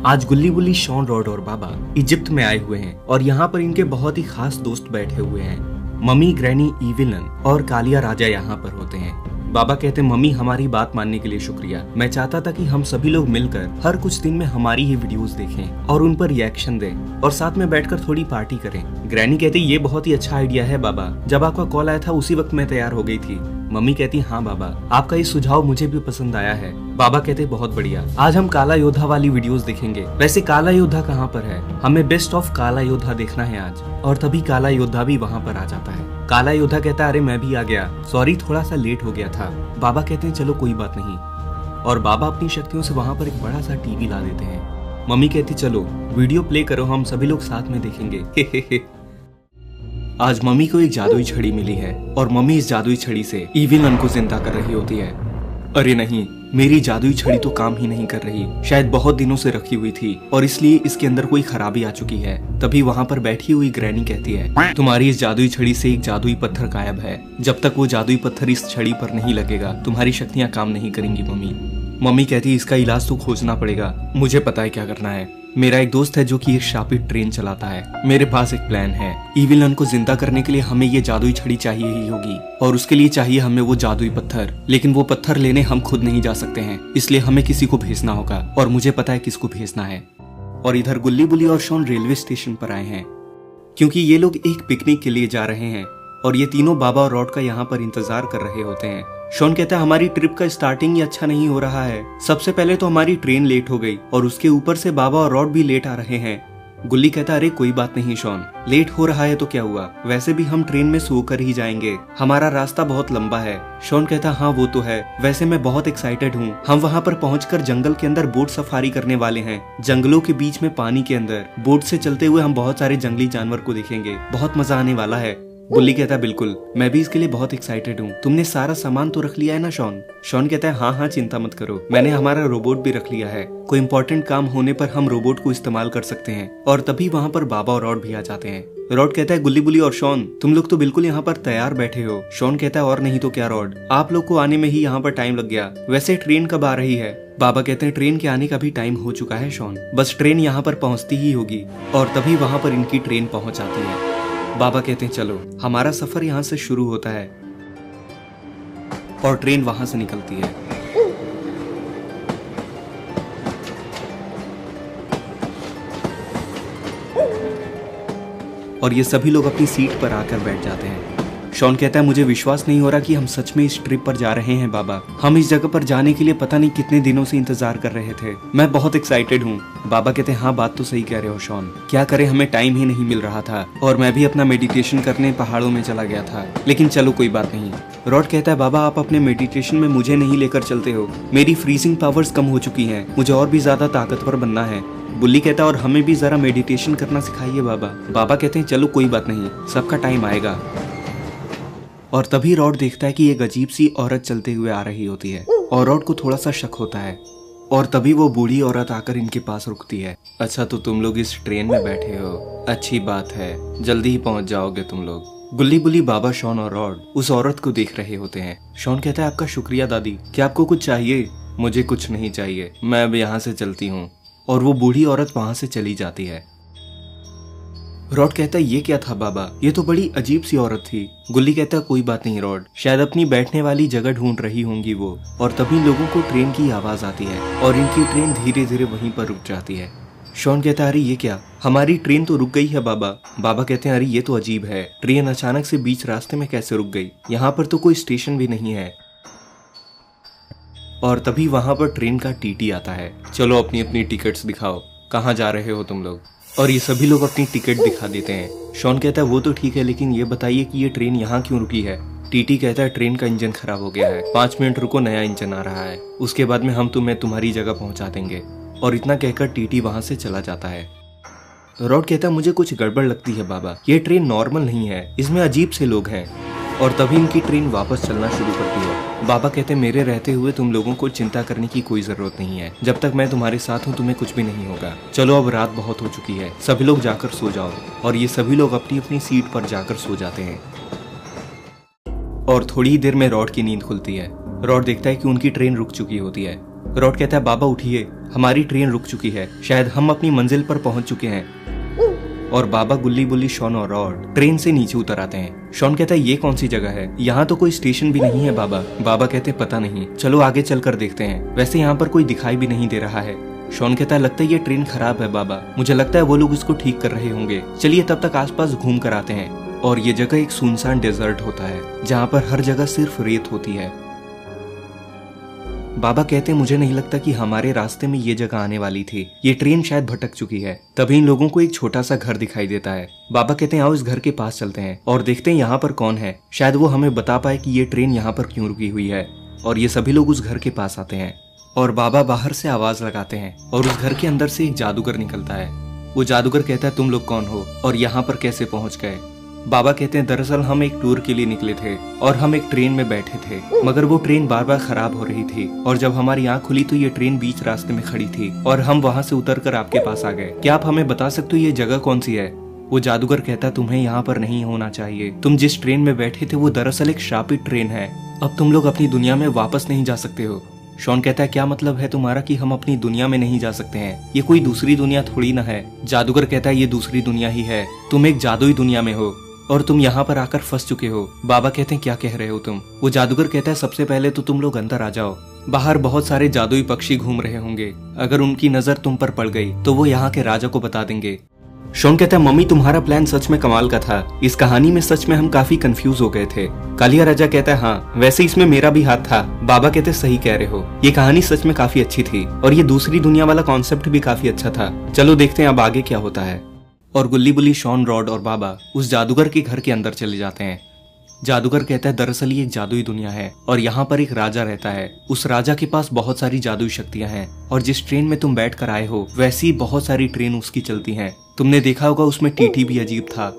आज गुल्ली बुल्ली, Shawn, rod और बाबा इजिप्ट में आए हुए हैं और यहाँ पर इनके बहुत ही खास दोस्त बैठे हुए हैं। मम्मी, ग्रैनी, इविलन और कालिया राजा यहाँ पर होते हैं। बाबा कहते हैं, मम्मी हमारी बात मानने के लिए शुक्रिया। मैं चाहता था कि हम सभी लोग मिलकर हर कुछ दिन में हमारी ही वीडियोस देखें और उन पर रिएक्शन दें और साथ में बैठकर थोड़ी पार्टी करें। ग्रैनी कहती, ये बहुत ही अच्छा आइडिया है बाबा, जब आपका कॉल आया था उसी वक्त मैं तैयार हो गई थी। मम्मी कहती, हाँ बाबा, आपका ये सुझाव मुझे भी पसंद आया है। बाबा कहते, बहुत बढ़िया, आज हम काला योद्धा वाली वीडियोस देखेंगे। वैसे काला योद्धा कहाँ पर है? हमें बेस्ट ऑफ काला योद्धा देखना है आज। और तभी काला योद्धा भी वहाँ पर आ जाता है। काला योद्धा कहता, अरे मैं भी आ गया, सॉरी थोड़ा सा लेट हो गया था। बाबा कहते हैं, चलो कोई बात नहीं। और बाबा अपनी शक्तियों से वहाँ पर एक बड़ा सा टीवी ला देते हैं। मम्मी कहती, चलो वीडियो प्ले करो, हम सभी लोग साथ में देखेंगे। आज मम्मी को एक जादुई छड़ी मिली है और मम्मी इस जादुई छड़ी से इविलन को जिंदा कर रही होती है। अरे नहीं, मेरी जादुई छड़ी तो काम ही नहीं कर रही, शायद बहुत दिनों से रखी हुई थी और इसलिए इसके अंदर कोई खराबी आ चुकी है। तभी वहाँ पर बैठी हुई ग्रैनी कहती है, तुम्हारी इस जादुई छड़ी से एक जादुई पत्थर गायब है। जब तक वो जादुई पत्थर इस छड़ी पर नहीं लगेगा तुम्हारी शक्तियाँ काम नहीं करेंगी। मम्मी कहती, इसका इलाज तो खोजना पड़ेगा, मुझे पता है क्या करना है। मेरा एक दोस्त है जो कि एक शापित ट्रेन चलाता है। मेरे पास एक प्लान है। इविलन को जिंदा करने के लिए हमें ये जादुई छड़ी चाहिए ही होगी और उसके लिए चाहिए हमें वो जादुई पत्थर। लेकिन वो पत्थर लेने हम खुद नहीं जा सकते हैं, इसलिए हमें किसी को भेजना होगा और मुझे पता है किसको भेजना है। और इधर गुल्ली बुल्ली और शॉन रेलवे स्टेशन पर आए हैं क्योंकि ये लोग एक पिकनिक के लिए जा रहे हैं और ये तीनों बाबा और रॉड का यहाँ पर इंतजार कर रहे होते हैं। शॉन कहता है, हमारी ट्रिप का स्टार्टिंग ही अच्छा नहीं हो रहा है। सबसे पहले तो हमारी ट्रेन लेट हो गई और उसके ऊपर से बाबा और रॉड भी लेट आ रहे हैं। गुल्ली कहता, अरे कोई बात नहीं शॉन, लेट हो रहा है तो क्या हुआ, वैसे भी हम ट्रेन में सोकर ही जाएंगे, हमारा रास्ता बहुत लंबा है। शॉन कहता, हाँ वो तो है, वैसे मैं बहुत एक्साइटेड हूँ। हम वहाँ पर पहुँचकर जंगल के अंदर बोट सफारी करने वाले हैं। जंगलों के बीच में पानी के अंदर बोट से चलते हुए हम बहुत सारे जंगली जानवर को देखेंगे, बहुत मजा आने वाला है। गुल्ली कहता, बिल्कुल, मैं भी इसके लिए बहुत एक्साइटेड हूँ। तुमने सारा सामान तो रख लिया है ना शॉन? शॉन कहता है, हाँ हाँ चिंता मत करो, मैंने हमारा रोबोट भी रख लिया है। कोई इंपॉर्टेंट काम होने पर हम रोबोट को इस्तेमाल कर सकते हैं। और तभी वहाँ पर बाबा और रॉड भी आ जाते हैं। रॉड कहता है, गुल्ली बुल्ली और शॉन, तुम लोग तो बिल्कुल यहाँ पर तैयार बैठे हो। शॉन कहता है, और नहीं तो क्या रॉड, आप लोग को आने में ही यहाँ पर टाइम लग गया। वैसे ट्रेन कब आ रही है? बाबा कहते हैं, ट्रेन के आने का भी टाइम हो चुका है शॉन, बस ट्रेन यहाँ पर पहुँचती ही होगी। और तभी वहाँ पर इनकी ट्रेन पहुँच जाती है। बाबा कहते हैं, चलो हमारा सफर यहाँ से शुरू होता है। और ट्रेन वहां से निकलती है। और ये सभी लोग अपनी सीट पर आकर बैठ जाते हैं। शॉन कहता है, मुझे विश्वास नहीं हो रहा कि हम सच में इस ट्रिप पर जा रहे हैं बाबा। हम इस जगह पर जाने के लिए पता नहीं कितने दिनों से इंतजार कर रहे थे। मैं बहुत एक्साइटेड हूँ। बाबा कहते हैं, हाँ बात तो सही कह रहे हो शॉन, क्या करें, हमें टाइम ही नहीं मिल रहा था और मैं भी अपना मेडिटेशन करने पहाड़ों में चला गया था। लेकिन चलो कोई बात नहीं। रॉड कहता है, बाबा आप अपने मेडिटेशन में मुझे नहीं लेकर चलते हो, मेरी फ्रीजिंग पावर्स कम हो चुकी हैं, मुझे और भी ज्यादा ताकतवर बनना है। बुल्ली कहता है, और हमें भी जरा मेडिटेशन करना सिखाइए बाबा। बाबा कहते हैं, चलो कोई बात नहीं, सबका टाइम आएगा। और तभी रॉड देखता है कि एक अजीब सी औरत चलते हुए आ रही होती है और रॉड को थोड़ा सा शक होता है। और तभी वो बूढ़ी औरत आकर इनके पास रुकती है। अच्छा तो तुम लोग इस ट्रेन में बैठे हो, अच्छी बात है, जल्दी ही पहुंच जाओगे तुम लोग। गुल्ली बुल्ली, बाबा, शॉन और रॉड उस औरत को देख रहे होते हैं। शॉन कहता है, आपका शुक्रिया दादी, क्या आपको कुछ चाहिए? मुझे कुछ नहीं चाहिए, मैं अब यहाँ से चलती हूँ। और वो बूढ़ी औरत वहाँ से चली जाती है। रॉड कहता है, ये क्या था बाबा, ये तो बड़ी अजीब सी औरत थी। गुल्ली कहता है, कोई बात नहीं रॉड, शायद अपनी बैठने वाली जगह ढूंढ रही होंगी वो। और तभी लोगों को ट्रेन की आवाज आती है और इनकी ट्रेन धीरे धीरे वहीं पर रुक जाती है। शॉन कहता है, अरे ये क्या, हमारी ट्रेन तो रुक गई है बाबा। बाबा कहते हैं, अरे ये तो अजीब है, ट्रेन अचानक से बीच रास्ते में कैसे रुक गई, यहाँ पर तो कोई स्टेशन भी नहीं है। और तभी वहां पर ट्रेन का टीटी आता है। चलो अपनी अपनी टिकट्स दिखाओ, कहाँ जा रहे हो तुम लोग? और ये सभी लोग अपनी टिकट दिखा देते हैं। शॉन कहता है, वो तो ठीक है, लेकिन ये बताइए कि ये ट्रेन यहाँ क्यों रुकी है? टीटी कहता है, ट्रेन का इंजन खराब हो गया है, 5 मिनट रुको, नया इंजन आ रहा है, उसके बाद में हम तुम्हें तुम्हारी जगह पहुंचा देंगे। और इतना कहकर टीटी वहां से चला जाता है। रॉड कहता है, मुझे कुछ गड़बड़ लगती है बाबा, ये ट्रेन नॉर्मल नहीं है, इसमें अजीब से लोग हैं। और तभी इनकी ट्रेन वापस चलना शुरू करती है। बाबा कहते हैं, मेरे रहते हुए तुम लोगों को चिंता करने की कोई जरूरत नहीं है, जब तक मैं तुम्हारे साथ हूँ तुम्हें कुछ भी नहीं होगा। चलो अब रात बहुत हो चुकी है, सभी लोग जाकर सो जाओ। और ये सभी लोग अपनी अपनी सीट पर जाकर सो जाते हैं। और थोड़ी ही देर में रॉड की नींद खुलती है। रॉड देखता है कि उनकी ट्रेन रुक चुकी होती है रॉड कहता है बाबा उठिए, हमारी ट्रेन रुक चुकी है, शायद हम अपनी मंजिल पर पहुंच चुके हैं। और बाबा, गुल्ली बुल्ली, शॉन और रॉड ट्रेन से नीचे उतर आते हैं। शॉन कहता है ये कौन सी जगह है, यहाँ तो कोई स्टेशन भी नहीं है बाबा। बाबा कहते हैं पता नहीं, चलो आगे चलकर देखते हैं, वैसे यहाँ पर कोई दिखाई भी नहीं दे रहा है। शॉन कहता है लगता है ये ट्रेन खराब है बाबा, मुझे लगता है वो लोग इसको ठीक कर रहे होंगे, चलिए तब तक आसपास घूम कर आते हैं। और ये जगह एक सुनसान डेजर्ट होता है जहाँ पर हर जगह सिर्फ रेत होती है। बाबा कहते हैं मुझे नहीं लगता कि हमारे रास्ते में ये जगह आने वाली थी, ये ट्रेन शायद भटक चुकी है। तभी इन लोगों को एक छोटा सा घर दिखाई देता है। बाबा कहते हैं आओ इस घर के पास चलते हैं और देखते हैं यहाँ पर कौन है, शायद वो हमें बता पाए कि ये ट्रेन यहाँ पर क्यों रुकी हुई है। और ये सभी लोग उस घर के पास आते हैं और बाबा बाहर से आवाज लगाते हैं और उस घर के अंदर से एक जादूगर निकलता है। वो जादूगर कहता है तुम लोग कौन हो और यहाँ पर कैसे पहुंच गए। बाबा कहते हैं दरअसल हम एक टूर के लिए निकले थे और हम एक ट्रेन में बैठे थे, मगर वो ट्रेन बार बार खराब हो रही थी और जब हमारी आंख खुली तो ये ट्रेन बीच रास्ते में खड़ी थी और हम वहाँ से उतरकर आपके पास आ गए। क्या आप हमें बता सकते हो ये जगह कौन सी है। वो जादूगर कहता है तुम्हें यहाँ पर नहीं होना चाहिए, तुम जिस ट्रेन में बैठे थे वो दरअसल एक श्रापित ट्रेन है, अब तुम लोग अपनी दुनिया में वापस नहीं जा सकते हो। शॉन कहता है क्या मतलब है तुम्हारा कि हम अपनी दुनिया में नहीं जा सकते हैं, ये कोई दूसरी दुनिया थोड़ी ना है। जादूगर कहता है ये दूसरी दुनिया ही है, तुम एक जादुई दुनिया में हो और तुम यहाँ पर आकर फंस चुके हो। बाबा कहते हैं क्या कह रहे हो तुम। वो जादूगर कहता है सबसे पहले तो तुम लोग अंदर आ जाओ, बाहर बहुत सारे जादुई पक्षी घूम रहे होंगे, अगर उनकी नजर तुम पर पड़ गई तो वो यहाँ के राजा को बता देंगे। शॉन कहता है मम्मी तुम्हारा प्लान सच में कमाल का था, इस कहानी में सच में हम काफी कंफ्यूज हो गए थे। कालिया राजा कहता है हाँ वैसे इसमें मेरा भी हाथ था। बाबा कहते हैं सही कह रहे हो, ये कहानी सच में काफी अच्छी थी और ये दूसरी दुनिया वाला कॉन्सेप्ट भी काफी अच्छा था। चलो देखते हैं अब आगे क्या होता है। और गुल्ली बुल्ली, शॉन, रॉड और बाबा उस जादूगर के घर के अंदर चले जाते हैं। जादूगर कहता है दरअसल ये एक जादुई दुनिया है और यहाँ पर एक राजा रहता है, उस राजा के पास बहुत सारी जादुई शक्तियाँ हैं और जिस ट्रेन में तुम बैठ कर आए हो वैसी बहुत सारी ट्रेन उसकी चलती हैं। तुमने देखा होगा उसमें टीटी भी अजीब था।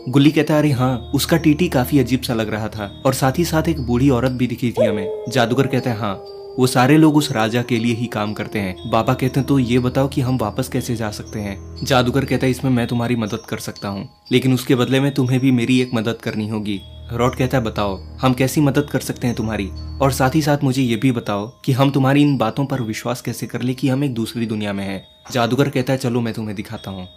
गुल्ली कहता है अरे हाँ उसका टीटी काफी अजीब सा लग रहा था और साथ ही साथ एक बूढ़ी औरत भी दिखी थी हमें। जादूगर कहता है हाँ वो सारे लोग उस राजा के लिए ही काम करते हैं। बाबा कहते हैं तो ये बताओ कि हम वापस कैसे जा सकते हैं। जादूगर कहता है इसमें मैं तुम्हारी मदद कर सकता हूँ, लेकिन उसके बदले में तुम्हें भी मेरी एक मदद करनी होगी। रॉड कहता है बताओ हम कैसी मदद कर सकते हैं तुम्हारी, और साथ ही साथ मुझे ये भी बताओ कि हम तुम्हारी इन बातों पर विश्वास कैसे कर ले कि हम एक दूसरी दुनिया में हैं। जादूगर कहता है चलो मैं तुम्हें दिखाता हूँ।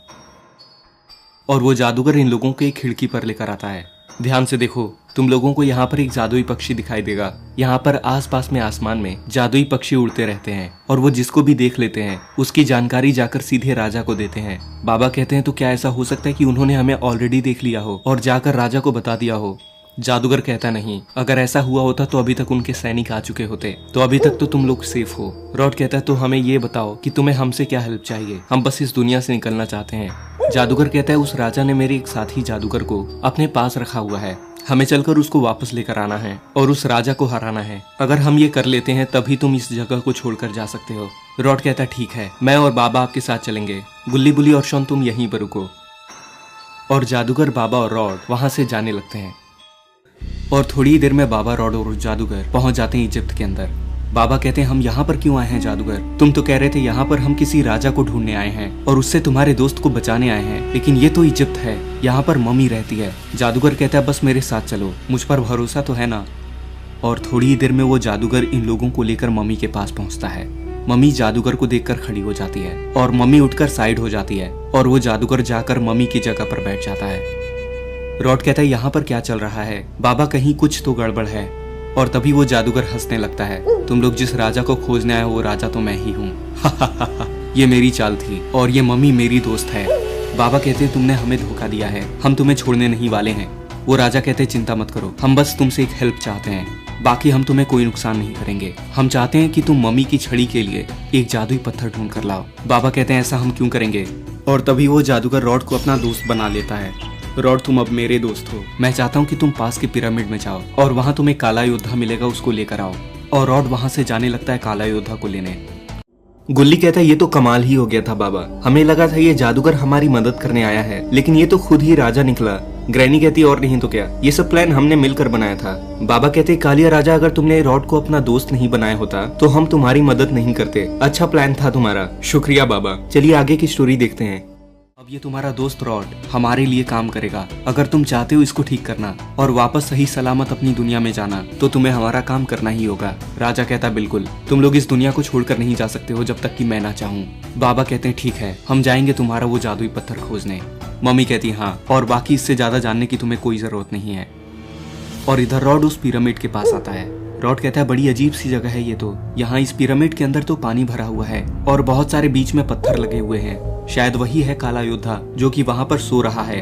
और वो जादूगर इन लोगों को एक खिड़की पर लेकर आता है। ध्यान से देखो, तुम लोगों को यहाँ पर एक जादुई पक्षी दिखाई देगा। यहाँ पर आसपास में आसमान में जादुई पक्षी उड़ते रहते हैं और वो जिसको भी देख लेते हैं उसकी जानकारी जाकर सीधे राजा को देते हैं। बाबा कहते हैं तो क्या ऐसा हो सकता है कि उन्होंने हमें ऑलरेडी देख लिया हो और जाकर राजा को बता दिया हो। जादूगर कहता नहीं, अगर ऐसा हुआ होता तो अभी तक उनके सैनिक आ चुके होते, तो अभी तक तो तुम लोग सेफ हो। रॉड कहता है तो हमें ये बताओ कि तुम्हें हमसे क्या हेल्प चाहिए, हम बस इस दुनिया से निकलना चाहते हैं। जादूगर कहता है उस राजा ने मेरे एक साथी जादूगर को अपने पास रखा हुआ है, हमें चलकर उसको वापस लेकर आना है और उस राजा को हराना है। अगर हम ये कर लेते हैं तभी तुम इस जगह को छोड़कर जा सकते हो। रॉड कहता है ठीक है, मैं और बाबा आपके साथ चलेंगे। गुल्ली बुल्ली और शॉन तुम यहीं पर रुको। और जादूगर, बाबा और रॉड वहां से जाने लगते हैं और थोड़ी देर में बाबा, रॉड और जादूगर पहुंच जाते हैं इजिप्ट के अंदर। बाबा कहते हैं हम यहाँ पर क्यों आए हैं जादूगर, तुम तो कह रहे थे यहाँ पर हम किसी राजा को ढूंढने आए हैं और उससे तुम्हारे दोस्त को बचाने आए हैं, लेकिन ये तो इजिप्ट है, यहाँ पर मम्मी रहती है। जादूगर कहता है बस मेरे साथ चलो, मुझ पर भरोसा तो है ना। और थोड़ी ही देर में वो जादूगर इन लोगों को लेकर मम्मी के पास पहुंचता है। मम्मी जादूगर को देखकर खड़ी हो जाती है और मम्मी उठकर साइड हो जाती है और वो जादूगर जाकर मम्मी की जगह पर बैठ जाता है। रॉड कहता है यहाँ पर क्या चल रहा है बाबा, कहीं कुछ तो गड़बड़ है। और तभी वो जादूगर हंसने लगता है, तुम लोग जिस राजा को खोजने आए हो वो राजा तो मैं ही हूँ। ये मेरी चाल थी और ये मम्मी मेरी दोस्त है। बाबा कहते हैं तुमने हमें धोखा दिया है, हम तुम्हें छोड़ने नहीं वाले हैं। वो राजा कहते हैं चिंता मत करो, हम बस तुमसे एक हेल्प चाहते हैं, बाकी हम तुम्हें कोई नुकसान नहीं करेंगे। हम चाहते हैं कि तुम मम्मी की छड़ी के लिए एक जादुई पत्थर ढूंढ कर लाओ। बाबा कहते हैं ऐसा हम क्यों करेंगे। और तभी वो जादूगर रॉड को अपना दोस्त बना लेता है। रॉड तुम अब मेरे दोस्त हो, मैं चाहता हूँ कि तुम पास के पिरामिड में जाओ और वहाँ तुम्हें काला योद्धा मिलेगा, उसको लेकर आओ। और रॉड वहाँ से जाने लगता है काला योद्धा को लेने। गुल्ली कहता है ये तो कमाल ही हो गया था बाबा, हमें लगा था ये जादूगर हमारी मदद करने आया है, लेकिन ये तो खुद ही राजा निकला। ग्रैनी कहती है और नहीं तो क्या, ये सब प्लान हमने मिलकर बनाया था। बाबा कहते कालिया राजा, अगर तुमने रॉड को अपना दोस्त नहीं बनाया होता तो हम तुम्हारी मदद नहीं करते। अच्छा प्लान था तुम्हारा, शुक्रिया बाबा। चलिए आगे की स्टोरी देखते हैं। अब अब ये तुम्हारा दोस्त रॉड हमारे लिए काम करेगा। अगर तुम चाहते हो इसको ठीक करना और वापस सही सलामत अपनी दुनिया में जाना तो तुम्हें हमारा काम करना ही होगा। राजा कहता बिल्कुल, तुम लोग इस दुनिया को छोड़कर नहीं जा सकते हो जब तक कि मैं ना चाहूँ। बाबा कहते हैं ठीक है, हम जाएंगे तुम्हारा वो जादुई पत्थर खोजने। मम्मी कहती हाँ, और बाकी इससे ज्यादा जानने की तुम्हें कोई जरूरत नहीं है। और इधर रॉड उस पिरामिड के पास आता है। रॉड कहता है बड़ी अजीब सी जगह है ये तो। यहाँ इस पिरामिड के अंदर तो पानी भरा हुआ है और बहुत सारे बीच में पत्थर लगे हुए हैं। शायद वही है काला योद्धा जो कि वहाँ पर सो रहा है।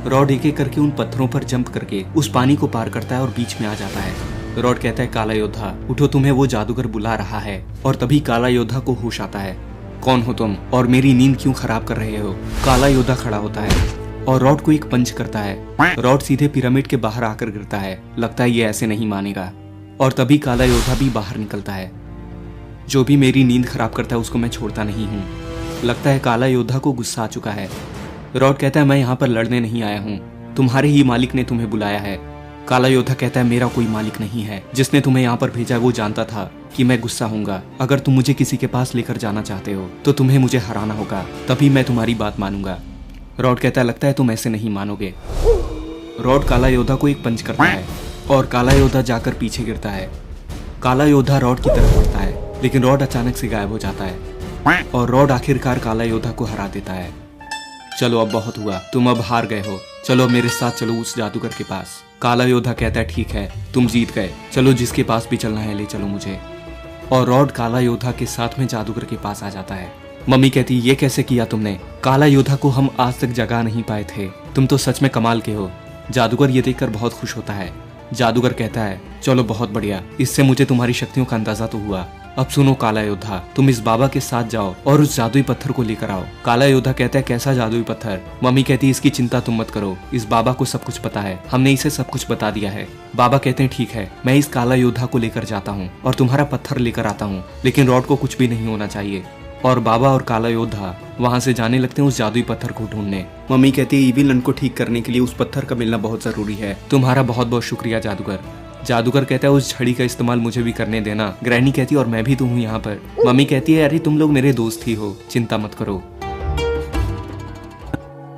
रॉड एक एक करके उन पत्थरों पर जंप करके उस पानी को पार करता है और बीच में आ जाता है। रॉड कहता है काला योद्धा उठो, तुम्हें वो जादूगर बुला रहा है। और तभी काला योद्धा को होश आता है। कौन हो तुम और मेरी नींद क्यों खराब कर रहे हो? काला योद्धा खड़ा होता है और रॉड को एक पंच करता है। रॉड सीधे पिरामिड के बाहर आकर गिरता है। लगता है ये ऐसे नहीं मानेगा। और तभी काला योद्धा भी बाहर निकलता है। जो भी मेरी नींद खराब करता है उसको मैं छोड़ता नहीं हूँ। लगता है काला योद्धा को गुस्सा आ चुका है। रॉड कहता है मैं यहाँ पर लड़ने नहीं आया हूँ, तुम्हारे ही मालिक ने तुम्हें बुलाया है। काला योद्धा कहता है मेरा कोई मालिक नहीं है, जिसने तुम्हें यहाँ पर भेजा वो जानता था कि मैं गुस्सा हूँगा। अगर तुम मुझे किसी के पास लेकर जाना चाहते हो तो तुम्हें मुझे हराना होगा, तभी मैं तुम्हारी बात मानूंगा। रॉड कहता है लगता है तुम ऐसे नहीं मानोगे। रॉड काला योद्धा को एक पंच करता है और काला योद्धा जाकर पीछे गिरता है। काला योद्धा रॉड की तरफ बढ़ता है लेकिन रॉड अचानक से गायब हो जाता है और रॉड आखिरकार काला योद्धा को हरा देता है। चलो अब बहुत हुआ, तुम अब हार गए हो, चलो मेरे साथ चलो उस जादूगर के पास। काला योद्धा कहता है ठीक है, तुम जीत गए, चलो जिसके पास भी चलना है ले चलो मुझे। और रॉड काला योद्धा के साथ में जादूगर के पास आ जाता है। मम्मी कहती ये कैसे किया तुमने? काला योद्धा को हम आज तक जगा नहीं पाए थे, तुम तो सच में कमाल के हो। जादूगर ये देखकर बहुत खुश होता है। जादूगर कहता है चलो बहुत बढ़िया, इससे मुझे तुम्हारी शक्तियों का अंदाजा तो हुआ। अब सुनो काला योद्धा, तुम इस बाबा के साथ जाओ और उस जादुई पत्थर को लेकर आओ। काला योद्धा कहता है कैसा जादुई पत्थर? मम्मी कहती है इसकी चिंता तुम मत करो, इस बाबा को सब कुछ पता है, हमने इसे सब कुछ बता दिया है। बाबा कहते हैं ठीक है, मैं इस काला योद्धा को लेकर जाता हूँ और तुम्हारा पत्थर लेकर आता हूँ, लेकिन रॉड को कुछ भी नहीं होना चाहिए। और बाबा और काला योद्धा वहाँ से जाने लगते हैं उस जादुई पत्थर को ढूंढने। मम्मी कहती है इविलन को ठीक करने के लिए उस पत्थर का मिलना बहुत जरूरी है। तुम्हारा बहुत बहुत शुक्रिया जादूगर। जादूगर कहता है उस छड़ी का इस्तेमाल मुझे भी करने देना। ग्रैनी कहती है और मैं भी तो हूँ यहाँ पर। मम्मी कहती है अरे तुम लोग मेरे दोस्त ही हो, चिंता मत करो।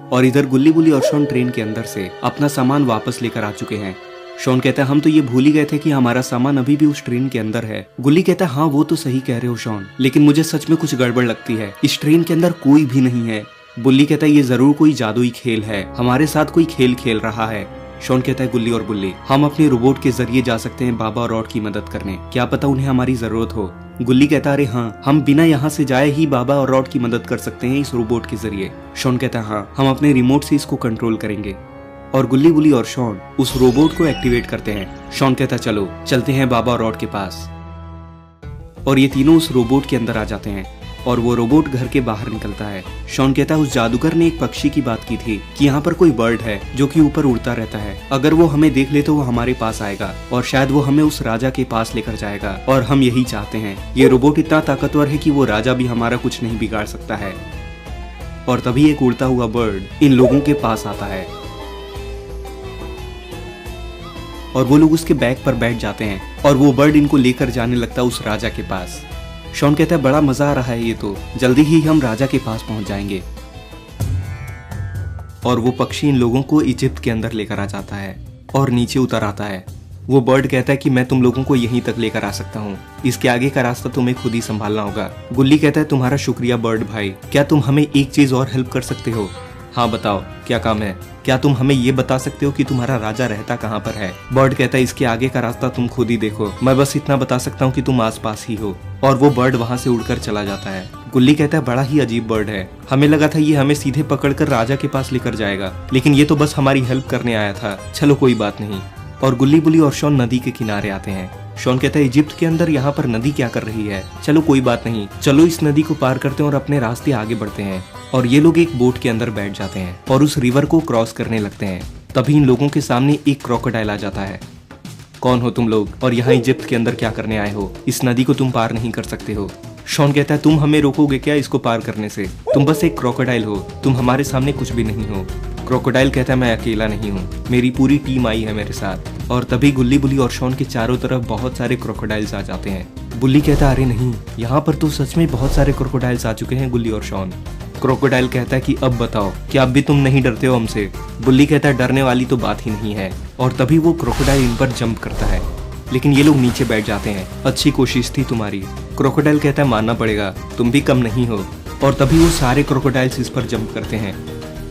और इधर गुल्ली बुल्ली और शॉन ट्रेन के अंदर से अपना सामान वापस लेकर आ चुके हैं। शॉन कहता है हम तो ये भूल ही गए थे कि हमारा सामान अभी भी उस ट्रेन के अंदर है। गुल्ली कहता है हाँ वो तो सही कह रहे हो शॉन, लेकिन मुझे सच में कुछ गड़बड़ लगती है, इस ट्रेन के अंदर कोई भी नहीं है। बुल्ली कहता है ये जरूर कोई जादुई खेल है, हमारे साथ कोई खेल खेल रहा है। शॉन कहता है गुल्ली और बुल्ली हम अपने रोबोट के जरिए जा सकते हैं बाबा और रॉड की मदद करने, क्या पता उन्हें हमारी जरूरत हो। गुल्ली कहता अरे हाँ, हम बिना यहाँ से जाए ही बाबा और रॉड की मदद कर सकते हैं इस रोबोट के जरिए। शॉन कहता है हाँ, हम अपने रिमोट से इसको कंट्रोल करेंगे। और गुल्ली बुल्ली और शॉन उस रोबोट को एक्टिवेट करते हैं। शॉन कहता चलो चलते हैं बाबा और रॉड के पास। और ये तीनों उस रोबोट के अंदर आ जाते हैं और वो रोबोट घर के बाहर निकलता है। शॉन कहता है उस जादूगर ने एक पक्षी की बात की थी कि यहाँ पर कोई बर्ड है जो कि ऊपर उड़ता रहता है, अगर वो हमें देख ले तो वो हमारे पास आएगा और शायद वो हमें उस राजा के पास लेकर जाएगा, और हम यही चाहते हैं। ये रोबोट इतना ताकतवर है कि वो राजा भी हमारा कुछ नहीं बिगाड़ सकता है। और तभी एक उड़ता हुआ बर्ड इन लोगों के पास आता है और वो लोग उसके बैग पर बैठ जाते हैं और वो बर्ड इनको लेकर जाने लगता है उस राजा के पास। शॉन कहता है बड़ा मजा आ रहा है ये तो, जल्दी ही हम राजा के पास पहुंच जाएंगे। और वो पक्षी इन लोगों को इजिप्ट के अंदर लेकर आ जाता है और नीचे उतर आता है। वो बर्ड कहता है कि मैं तुम लोगों को यहीं तक लेकर आ सकता हूँ, इसके आगे का रास्ता तुम्हें खुद ही संभालना होगा। गुल्ली कहता है तुम्हारा शुक्रिया बर्ड भाई, क्या तुम हमें एक चीज और हेल्प कर सकते हो? हाँ बताओ क्या काम है? क्या तुम हमें ये बता सकते हो कि तुम्हारा राजा रहता कहाँ पर है? बर्ड कहता है इसके आगे का रास्ता तुम खुद ही देखो, मैं बस इतना बता सकता हूँ कि तुम आसपास ही हो। और वो बर्ड वहाँ से उड़कर चला जाता है। गुल्ली कहता है बड़ा ही अजीब बर्ड है, हमें लगा था ये हमें सीधे पकड़कर राजा के पास लेकर जाएगा, लेकिन ये तो बस हमारी हेल्प करने आया था, चलो कोई बात नहीं। और गुल्ली बुल्ली और शॉन नदी के किनारे आते हैं। शॉन कहता है इजिप्ट के अंदर यहाँ पर नदी क्या कर रही है? चलो कोई बात नहीं, चलो इस नदी को पार करते हैं और अपने रास्ते आगे बढ़ते हैं। और ये लोग एक बोट के अंदर बैठ जाते हैं और उस रिवर को क्रॉस करने लगते हैं। तभी इन लोगों के सामने एक क्रोकोडाइल आ जाता है। कौन हो तुम लोग और यहाँ इजिप्ट के अंदर क्या करने आए हो? इस नदी को तुम पार नहीं कर सकते हो। शॉन कहता है तुम हमें रोकोगे क्या इसको पार करने से? तुम बस एक क्रोकोडाइल हो, तुम हमारे सामने कुछ भी नहीं हो। क्रोकोडाइल कहता है मैं अकेला नहीं हूँ, मेरी पूरी टीम आई है मेरे साथ। और तभी गुल्ली बुल्ली और शॉन के चारों तरफ बहुत सारे क्रोकोडाइल्स आ जाते हैं। बुल्ली कहता है अरे नहीं, यहाँ पर तो सच में बहुत सारे क्रोकोडाइल्स आ चुके हैं गुल्ली और शॉन। क्रोकोडाइल कहता है कि अब बताओ, क्या अब भी तुम नहीं डरते हो हमसे? बुल्ली कहता है डरने वाली तो बात ही नहीं है। और तभी वो क्रोकोडाइल इन पर जंप करता है, लेकिन ये लोग नीचे बैठ जाते हैं। अच्छी कोशिश थी तुम्हारी। क्रोकोडाइल कहता है मानना पड़ेगा, तुम भी कम नहीं हो। और तभी वो सारे क्रोकोडाइल्स इस पर जंप करते हैं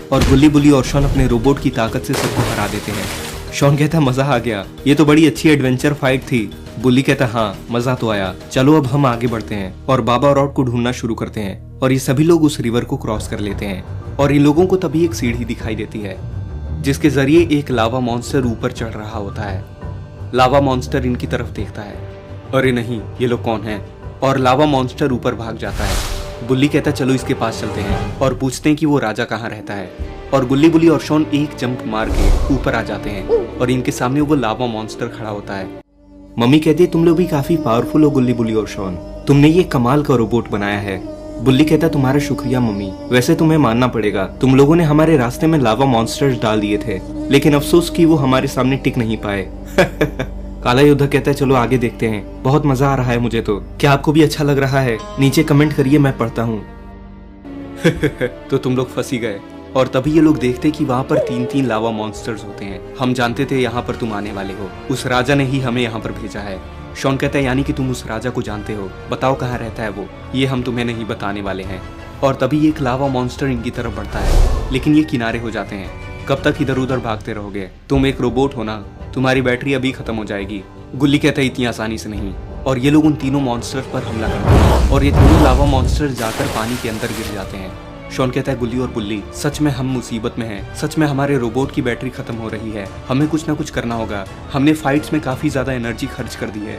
और गुल्ली बुल्ली और शॉन अपने रोबोट की ताकत से सबको हरा देते हैं। शॉन कहता है मजा आ गया, ये तो बड़ी अच्छी एडवेंचर फाइट थी। बुल्ली कहता है हाँ मजा तो आया, चलो अब हम आगे बढ़ते हैं। और बाबा और रॉड को ढूंढना शुरू करते हैं और ये सभी लोग उस रिवर को क्रॉस कर लेते हैं। और इन लोगों को तभी एक सीढ़ी दिखाई देती है जिसके जरिए एक लावा मॉन्स्टर ऊपर चढ़ रहा होता है। लावा मॉन्स्टर इनकी तरफ देखता है, अरे नहीं ये लोग कौन हैं? और लावा मॉन्स्टर ऊपर भाग जाता है। बुल्ली कहता है चलो इसके पास चलते हैं और पूछते हैं कि वो राजा कहाँ रहता है। और गुल्ली बुल्ली और शॉन एक जंप मार के ऊपर आ जाते हैं और इनके सामने वो लावा मॉन्स्टर खड़ा होता है। मम्मी कहती है तुम लोग भी काफी पावरफुल हो गुल्ली बुल्ली और शॉन, तुमने ये कमाल का रोबोट बनाया है। बुल्ली कहता है तुम्हारा शुक्रिया मम्मी, वैसे तुम्हें मानना पड़ेगा, तुम लोगों ने हमारे रास्ते में लावा मॉन्स्टर्स डाल दिए थे, लेकिन अफसोस कि वो हमारे सामने टिक नहीं पाए। काला योद्धा कहता है चलो आगे देखते हैं, बहुत मजा आ रहा है मुझे तो। क्या आपको भी अच्छा लग रहा है? नीचे कमेंट करिए, मैं पढ़ता हूँ। तो तुम लोग फंसी गए। और तभी ये लोग देखते कि वहाँ पर 3-3 लावा मॉन्स्टर्स होते हैं। हम जानते थे यहाँ पर तुम आने वाले हो, उस राजा ने ही हमें यहाँ पर भेजा है। शॉन कहता है यानी कि तुम उस राजा को जानते हो, बताओ कहाँ रहता है वो? ये हम तुम्हें नहीं बताने वाले हैं। और तभी एक लावा मॉन्स्टर इनकी तरफ बढ़ता है, लेकिन ये किनारे हो जाते हैं। कब तक इधर उधर भागते रहोगे? तुम एक रोबोट हो ना, तुम्हारी बैटरी अभी खत्म हो जाएगी। गुल्ली कहता है इतनी आसानी से नहीं। और ये लोग उन तीनों मॉन्स्टर्स पर हमला करते हैं और ये तीनों लावा मॉन्स्टर्स जाकर पानी के अंदर गिर जाते हैं। शॉन कहता है गुल्ली और बुल्ली सच में हम मुसीबत में हैं, सच में हमारे रोबोट की बैटरी खत्म हो रही है, हमें कुछ ना कुछ करना होगा, हमने फाइट्स में काफी ज्यादा एनर्जी खर्च कर दी है।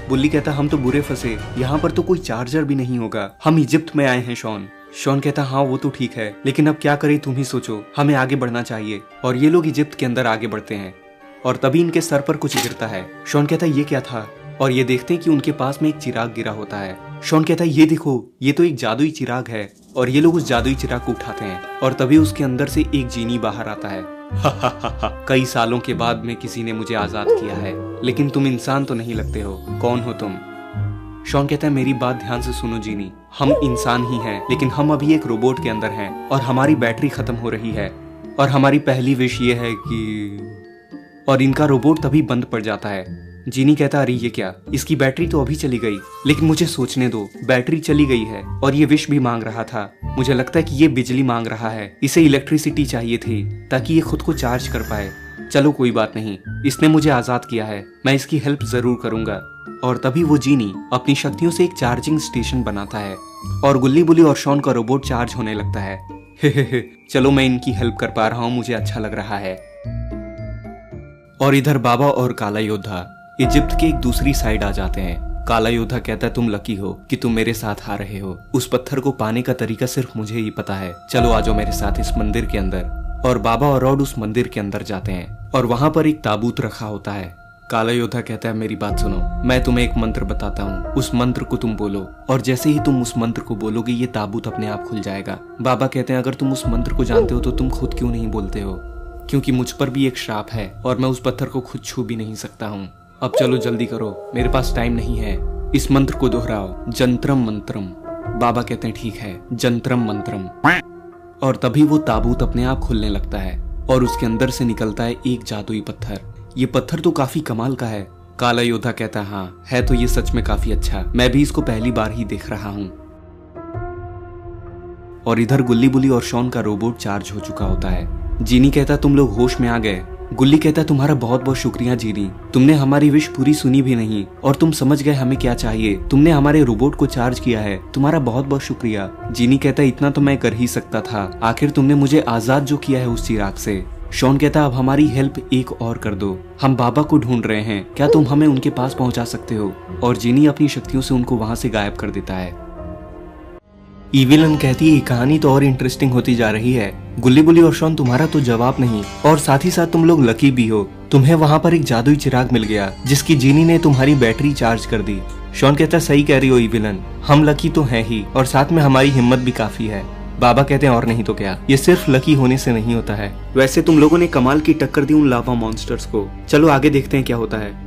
बुल्ली कहता हम तो बुरे फंसे, यहाँ पर तो कोई चार्जर भी नहीं होगा, हम इजिप्ट में आए हैं शॉन। शॉन कहता हाँ वो तो ठीक है, लेकिन अब क्या करें तुम ही सोचो, हमें आगे बढ़ना चाहिए। और ये लोग इजिप्ट के अंदर आगे बढ़ते हैं और तभी इनके सर पर कुछ गिरता है। शॉन कहता है ये क्या था? और ये देखते हैं कि उनके पास में एक चिराग गिरा होता है। शॉन कहता है ये देखो, ये तो एक जादुई चिराग है। और ये लोग उस जादुई चिराग को उठाते हैं और तभी उसके अंदर से एक जीनी बाहर आता है। कई सालों के बाद में किसी ने मुझे आजाद किया है, लेकिन तुम इंसान तो नहीं लगते हो, कौन हो तुम? शॉन कहता है मेरी बात ध्यान से सुनो जीनी, हम इंसान ही हैं, लेकिन हम अभी एक रोबोट के अंदर हैं और हमारी बैटरी खत्म हो रही है और हमारी पहली विश ये है कि... और इनका रोबोट तभी बंद पड़ जाता है। जीनी कहता अरे ये क्या, इसकी बैटरी तो अभी चली गई, लेकिन मुझे सोचने दो, बैटरी चली गई है और ये विश भी मांग रहा था। मुझे लगता है कि ये बिजली मांग रहा है, इसे इलेक्ट्रिसिटी चाहिए थी ताकि ये खुद को चार्ज कर पाए। चलो कोई बात नहीं, इसने मुझे आजाद किया है, मैं इसकी हेल्प जरूर करूंगा। और तभी वो जीनी अपनी शक्तियों से एक चार्जिंग स्टेशन बनाता है और गुल्ली बुल्ली और शॉन का रोबोट चार्ज होने लगता है। चलो मैं इनकी हेल्प कर पा रहा हूँ, मुझे अच्छा लग रहा है। और इधर बाबा और काला योद्धा इजिप्ट के एक दूसरी साइड आ जाते हैं। काला योद्धा कहता है तुम लकी हो कि तुम मेरे साथ आ रहे हो, उस पत्थर को पाने का तरीका सिर्फ मुझे ही पता है, चलो आ जाओ मेरे साथ इस मंदिर के अंदर। और बाबा और रॉड उस मंदिर के अंदर जाते हैं और वहां पर एक ताबूत रखा होता है। काला योद्धा कहता है मेरी बात सुनो, मैं तुम्हें एक मंत्र बताता हूँ, उस मंत्र को तुम बोलो और जैसे ही तुम उस मंत्र को बोलोगे ये ताबूत अपने आप खुल जाएगा। बाबा कहते हैं अगर तुम उस मंत्र को जानते हो तो तुम खुद क्यों नहीं बोलते हो? क्योंकि मुझ पर भी एक श्राप है और मैं उस पत्थर को खुद छू भी नहीं सकता हूँ। अब चलो जल्दी करो, मेरे पास टाइम नहीं है, इस मंत्र को दोहराओ, जंत्रम मंत्रम। बाबा कहते हैं ठीक है, जंत्रम मंत्रम। और तभी वो ताबूत अपने आप खुलने लगता है और उसके अंदर से निकलता है एक जादुई पत्थर। ये पत्थर तो काफी कमाल का है। काला योद्धा कहता है हाँ है तो ये सच में काफी अच्छा, मैं भी इसको पहली बार ही देख रहा हूँ। और इधर गुल्ली बुल्ली और शॉन का रोबोट चार्ज हो चुका होता है। जीनी कहता तुम लोग होश में आ गए। गुल्ली कहता है तुम्हारा बहुत बहुत शुक्रिया जीनी, तुमने हमारी विश पूरी सुनी भी नहीं और तुम समझ गए हमें क्या चाहिए, तुमने हमारे रोबोट को चार्ज किया है, तुम्हारा बहुत बहुत शुक्रिया। जीनी कहता है इतना तो मैं कर ही सकता था, आखिर तुमने मुझे आजाद जो किया है उस चिराग से। शॉन कहता अब हमारी हेल्प एक और कर दो, हम बाबा को ढूंढ रहे हैं, क्या तुम हमें उनके पास पहुंचा सकते हो? और जीनी अपनी शक्तियों से उनको वहां से गायब कर देता है। ईविलन कहती है कहानी तो और इंटरेस्टिंग होती जा रही है। गुल्ली बुल्ली और शॉन तुम्हारा तो जवाब नहीं और साथ ही साथ तुम लोग लकी भी हो, तुम्हें वहाँ पर एक जादुई चिराग मिल गया जिसकी जीनी ने तुम्हारी बैटरी चार्ज कर दी। शॉन कहता सही कह रही हो ईविलन, हम लकी तो हैं ही और साथ में हमारी हिम्मत भी काफी है। बाबा कहते हैं और नहीं तो क्या, ये सिर्फ लकी होने से नहीं होता है। वैसे तुम लोगों ने कमाल की टक्कर दी उन लावा मॉन्स्टर्स को, चलो आगे देखते हैं क्या होता है।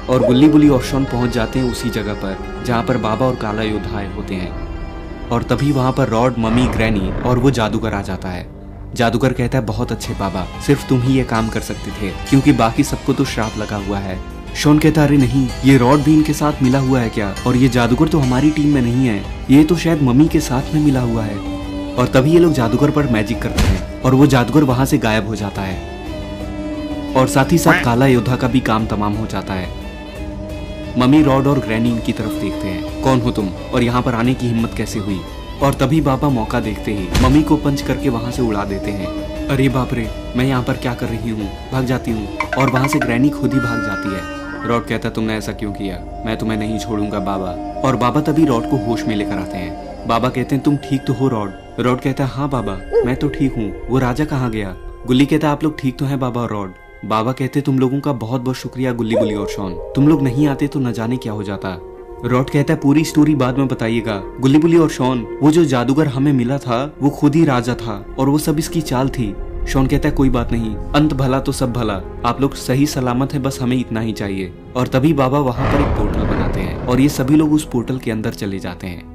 और गुल्ली बुल्ली और शॉन पहुंच जाते हैं उसी जगह पर जहां पर बाबा और काला योद्धा आए होते हैं। और तभी वहाँ पर रॉड, मम्मी, ग्रैनी और वो जादूगर आ जाता है। जादूगर कहता है बहुत अच्छे बाबा, सिर्फ तुम ही ये काम कर सकते थे क्योंकि बाकी सबको तो श्राप लगा हुआ है। शॉन कहता अरे नहीं, ये रॉड भी इनके साथ मिला हुआ है क्या? और ये जादूगर तो हमारी टीम में नहीं है, ये तो शायद मम्मी के साथ में मिला हुआ है। और तभी ये लोग जादूगर पर मैजिक करते हैं और वो जादूगर वहां से गायब हो जाता है और साथ ही साथ काला योद्धा का भी काम तमाम हो जाता है। मम्मी, रॉड और ग्रैनी इनकी तरफ देखते हैं, कौन हो तुम और यहाँ पर आने की हिम्मत कैसे हुई? और तभी बाबा मौका देखते ही मम्मी को पंच करके वहां से उड़ा देते हैं। अरे बाप रे, मैं यहाँ पर क्या कर रही हूँ? भाग जाती हूँ और वहां से ग्रैनी खुद ही भाग जाती है। रॉड कहता तुमने ऐसा क्यों किया? मैं तुम्हें नहीं छोड़ूंगा बाबा। और बाबा तभी रॉड को होश में लेकर आते हैं। बाबा कहते हैं तुम ठीक तो हो रॉड? रॉड कहता है हाँ बाबा, मैं तो ठीक हूँ। वो राजा कहाँ गया? गुल्ली कहता आप लोग ठीक तो हैं बाबा और रॉड? बाबा कहते तुम लोगों का बहुत बहुत शुक्रिया गुल्ली, बुल्ली और शॉन, तुम लोग नहीं आते तो न जाने क्या हो जाता। रॉड कहता है पूरी स्टोरी बाद में बताइएगा। गुल्ली, बुल्ली और शॉन, वो जो जादूगर हमें मिला था वो खुद ही राजा था और वो सब इसकी चाल थी। शॉन कहता है कोई बात नहीं, अंत भला तो सब भला, आप लोग सही सलामत है, बस हमें इतना ही चाहिए। और तभी बाबा वहां पर एक पोर्टल बनाते हैं और ये सभी लोग उस पोर्टल के अंदर चले जाते हैं।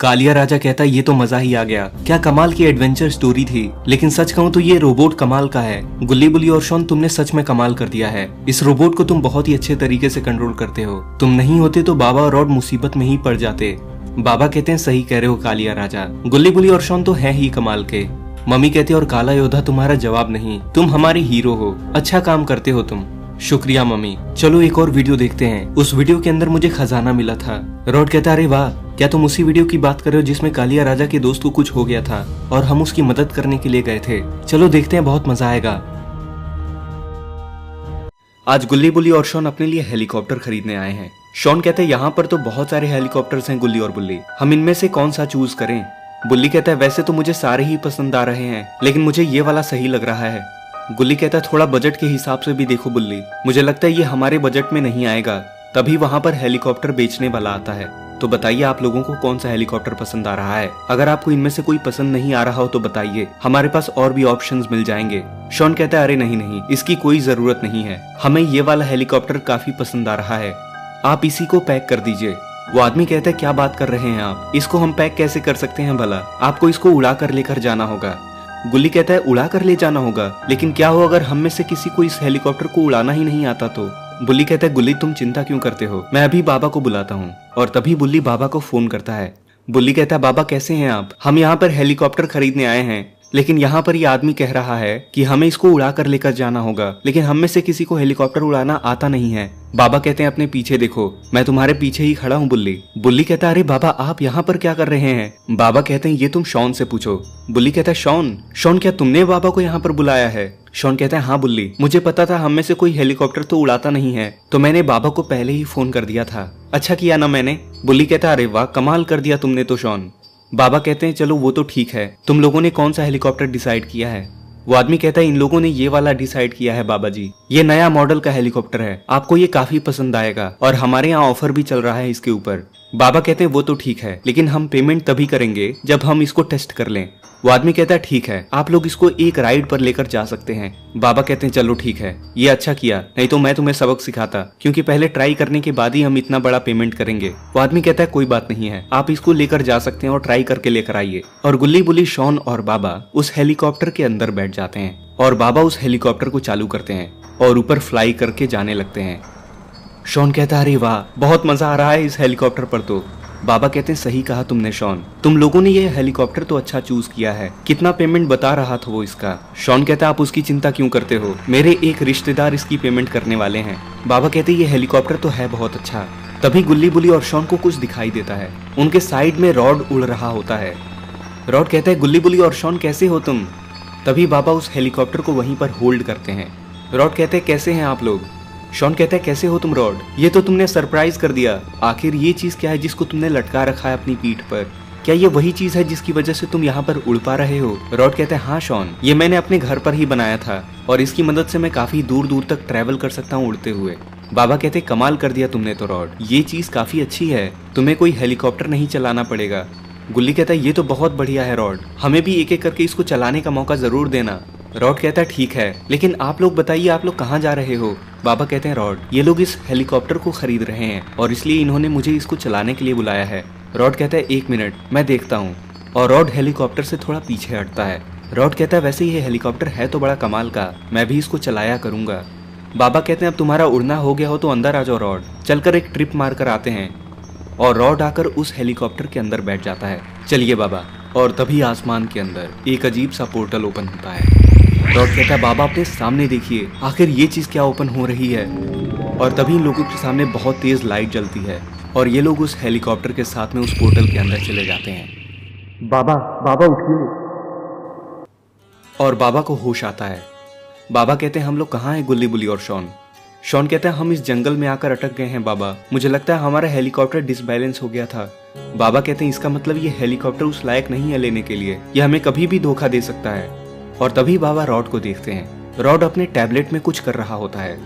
कालिया राजा कहता है ये तो मजा ही आ गया, क्या कमाल की एडवेंचर स्टोरी थी, लेकिन सच कहूँ तो ये रोबोट कमाल का है। गुल्ली, बुल्ली और शॉन, तुमने सच में कमाल कर दिया है। इस रोबोट को तुम बहुत ही अच्छे तरीके से कंट्रोल करते हो। तुम नहीं होते तो बाबा और रॉड मुसीबत में ही पड़ जाते। बाबा कहते हैं सही कह रहे हो कालिया राजा, गुल्ली, बुल्ली और शॉन तो है ही कमाल के। मम्मी कहती है और काला योद्धा तुम्हारा जवाब नहीं, तुम हमारे हीरो हो, अच्छा काम करते हो तुम। शुक्रिया मम्मी। चलो एक और वीडियो देखते हैं, उस वीडियो के अंदर मुझे खजाना मिला था। रॉड कहता अरे वाह, क्या तुम उसी वीडियो की बात कर रहे हो जिसमें कालिया राजा के दोस्त को कुछ हो गया था और हम उसकी मदद करने के लिए गए थे? चलो देखते हैं, बहुत मजा आएगा। आज गुल्ली, बुल्ली और शॉन अपने लिए हेलीकॉप्टर खरीदने आए हैं। शॉन कहते हैं यहाँ पर तो बहुत सारे हेलीकॉप्टर्स हैं गुल्ली और बुल्ली, हम इनमें से कौन सा चूज करें? बुल्ली कहता है वैसे तो मुझे सारे ही पसंद आ रहे हैं, लेकिन मुझे ये वाला सही लग रहा है। गुल्ली कहता है थोड़ा बजट के हिसाब से भी देखो बुल्ली, मुझे लगता है ये हमारे बजट में नहीं आएगा। तभी वहां पर हेलीकॉप्टर बेचने वाला आता है। तो बताइए आप लोगों को कौन सा हेलीकॉप्टर पसंद आ रहा है? अगर आपको इनमें से कोई पसंद नहीं आ रहा हो तो बताइए, हमारे पास और भी ऑप्शंस मिल जाएंगे। शॉन कहता है अरे नहीं नहीं, इसकी कोई जरूरत नहीं है, हमें ये वाला हेलीकॉप्टर काफी पसंद आ रहा है, आप इसी को पैक कर दीजिए। वो आदमी कहता है क्या बात कर रहे हैं आप, इसको हम पैक कैसे कर सकते हैं भला, आपको इसको उड़ा कर लेकर जाना होगा। गुल्ली कहता है उड़ा कर ले जाना होगा, लेकिन क्या हो अगर हम में से किसी को इस हेलीकॉप्टर को उड़ाना ही नहीं आता तो? बुल्ली कहता है गुल्ली तुम चिंता क्यों करते हो, मैं अभी बाबा को बुलाता हूँ। और तभी बुल्ली बाबा को फोन करता है। बुल्ली कहता है बाबा कैसे हैं आप, हम यहाँ पर हेलीकॉप्टर खरीदने आए हैं, लेकिन यहाँ पर ये आदमी कह रहा है कि हमें इसको उड़ा कर लेकर जाना होगा, लेकिन हम में से किसी को हेलीकॉप्टर उड़ाना आता नहीं है। बाबा कहते हैं अपने पीछे देखो, मैं तुम्हारे पीछे ही खड़ा हूँ बुल्ली। बुल्ली कहता है अरे बाबा आप यहाँ पर क्या कर रहे हैं? बाबा कहते हैं ये तुम शॉन से पूछो। बुल्ली कहता है शॉन? शॉन क्या तुमने बाबा को यहाँ पर बुलाया है? शॉन कहता है हाँ बुल्ली, मुझे पता था हम में से कोई हेलीकॉप्टर तो उड़ाता नहीं है, तो मैंने बाबा को पहले ही फोन कर दिया था। अच्छा किया ना मैंने। बुल्ली कहता है अरे वाह कमाल कर दिया तुमने तो शॉन। बाबा कहते हैं चलो वो तो ठीक है, तुम लोगों ने कौन सा हेलीकॉप्टर डिसाइड किया है? वो आदमी कहता है इन लोगों ने ये वाला डिसाइड किया है बाबा जी, ये नया मॉडल का हेलीकॉप्टर है, आपको ये काफी पसंद आएगा और हमारे यहाँ ऑफर भी चल रहा है इसके ऊपर। बाबा कहते हैं वो तो ठीक है, लेकिन हम पेमेंट तभी करेंगे जब हम इसको टेस्ट कर लें। वो आदमी कहता है ठीक है, आप लोग इसको एक राइड पर लेकर जा सकते हैं। बाबा कहते हैं चलो ठीक है, ये अच्छा किया, नहीं तो मैं तुम्हें सबक सिखाता, क्योंकि पहले ट्राई करने के बाद ही हम इतना बड़ा पेमेंट करेंगे। वो आदमी कहता है कोई बात नहीं है, आप इसको लेकर जा सकते हैं और ट्राई करके लेकर आइए। और गुल्ली, बुल्ली, शॉन और बाबा उस हेलीकॉप्टर के अंदर बैठ जाते हैं और बाबा उस हेलीकॉप्टर को चालू करते हैं और ऊपर फ्लाई करके जाने लगते हैं। शॉन कहता है अरे वाह बहुत मजा आ रहा है इस हेलीकॉप्टर पर तो। बाबा कहते हैं सही कहा तुमने शॉन, तुम लोगों ने ये हेलीकॉप्टर तो अच्छा चूज किया है। कितना पेमेंट बता रहा था वो इसका? शॉन कहता है आप उसकी चिंता क्यों करते हो, मेरे एक रिश्तेदार इसकी पेमेंट करने वाले हैं। बाबा कहते हैं ये हेलीकॉप्टर तो है बहुत अच्छा। तभी गुल्ली, बुल्ली और शॉन को कुछ दिखाई देता है, उनके साइड में रॉड उड़ रहा होता है। रॉड कहता है गुल्ली, बुल्ली और शॉन कैसे हो तुम? तभी बाबा उस हेलीकॉप्टर को वहीं पर होल्ड करते हैं। रॉड कहते हैं कैसे हैं आप लोग? शॉन कहता है कैसे हो तुम रॉड, ये तो तुमने सरप्राइज कर दिया। आखिर ये चीज क्या है जिसको तुमने लटका रखा है अपनी पीठ पर? क्या ये वही चीज है जिसकी वजह से तुम यहाँ पर उड़ पा रहे हो? रॉड कहता है हाँ शॉन, ये मैंने अपने घर पर ही बनाया था और इसकी मदद से मैं काफी दूर दूर तक ट्रैवल कर सकता हूँ उड़ते हुए। बाबा कहते कमाल कर दिया तुमने तो रॉड, ये चीज काफी अच्छी है, तुम्हें कोई हेलीकॉप्टर नहीं चलाना पड़ेगा। गुल्ली कहता है ये तो बहुत बढ़िया है रॉड, हमें भी एक एक करके इसको चलाने का मौका जरूर देना। रॉड कहता है ठीक है, लेकिन आप लोग बताइए आप लोग कहाँ जा रहे हो? बाबा कहते हैं रॉड ये लोग इस हेलीकॉप्टर को खरीद रहे हैं और इसलिए इन्होंने मुझे इसको चलाने के लिए बुलाया है। रॉड कहता है 1 मिनट मैं देखता हूँ, और रॉड हेलीकॉप्टर से थोड़ा पीछे हटता है। रॉड कहता है वैसे ये हेलीकॉप्टर है तो बड़ा कमाल का, मैं भी इसको चलाया करूंगा। बाबा कहते हैं अब तुम्हारा उड़ना हो गया हो तो अंदर आ जाओ रॉड, चलकर एक ट्रिप मार कर आते हैं। और रॉड आकर उस हेलीकॉप्टर के अंदर बैठ जाता है। चलिए बाबा। और तभी आसमान के अंदर एक अजीब सा पोर्टल ओपन होता है। रॉड कहता है बाबा अपने सामने देखिए, आखिर ये चीज क्या ओपन हो रही है। और तभी इन लोगों के सामने बहुत तेज लाइट जलती है और ये लोग उस हेलीकॉप्टर के साथ में उस पोर्टल के अंदर चले जाते हैं। बाबा, बाबा उठिए। और बाबा को होश आता है। बाबा कहते हैं हम लोग कहाँ हैं गुल्ली बुल्ली और शॉन। शॉन कहता है हम इस जंगल में आकर अटक गए हैं बाबा, मुझे लगता है हमारा हेलीकॉप्टर डिसबैलेंस हो गया था। बाबा कहते हैं इसका मतलब ये हेलीकॉप्टर उस लायक नहीं है लेने के लिए, यह हमें कभी भी धोखा दे सकता है। और तभी बाबा रॉड को देखते हैं। रॉड अपने टैबलेट में कुछ कर रहा होता है।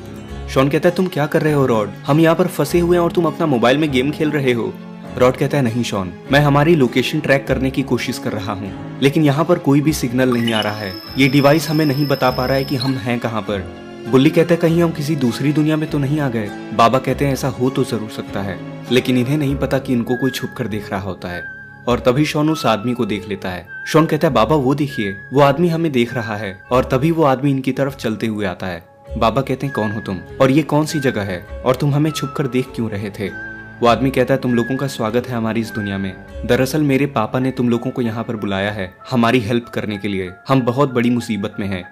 शॉन कहता है तुम क्या कर रहे हो रॉड, हम यहाँ पर फंसे हुए हैं और तुम अपना मोबाइल में गेम खेल रहे हो। रॉड कहता है नहीं शॉन, मैं हमारी लोकेशन ट्रैक करने की कोशिश कर रहा हूँ, लेकिन यहाँ पर कोई भी सिग्नल नहीं आ रहा है। ये डिवाइस हमें नहीं बता पा रहा है कि हम हैं कहाँ पर। बुल्ली कहते हैं कहीं हम किसी दूसरी दुनिया में तो नहीं आ गए। बाबा कहते हैं ऐसा हो तो जरूर सकता है, लेकिन इन्हें नहीं पता कि इनको कोई छुप कर देख रहा होता है। और तभी शॉन उस आदमी को देख लेता है। शॉन कहता है बाबा वो देखिए, वो आदमी हमें देख रहा है। और तभी वो आदमी इनकी तरफ चलते हुए आता है। बाबा कहते हैं कौन हो तुम और ये कौन सी जगह है और तुम हमें छुप कर देख क्यों रहे थे। वो आदमी कहता है तुम लोगों का स्वागत है हमारी इस दुनिया में। दरअसल मेरे पापा ने तुम लोगों को यहाँ पर बुलाया है हमारी हेल्प करने के लिए, हम बहुत बड़ी मुसीबत में हैं।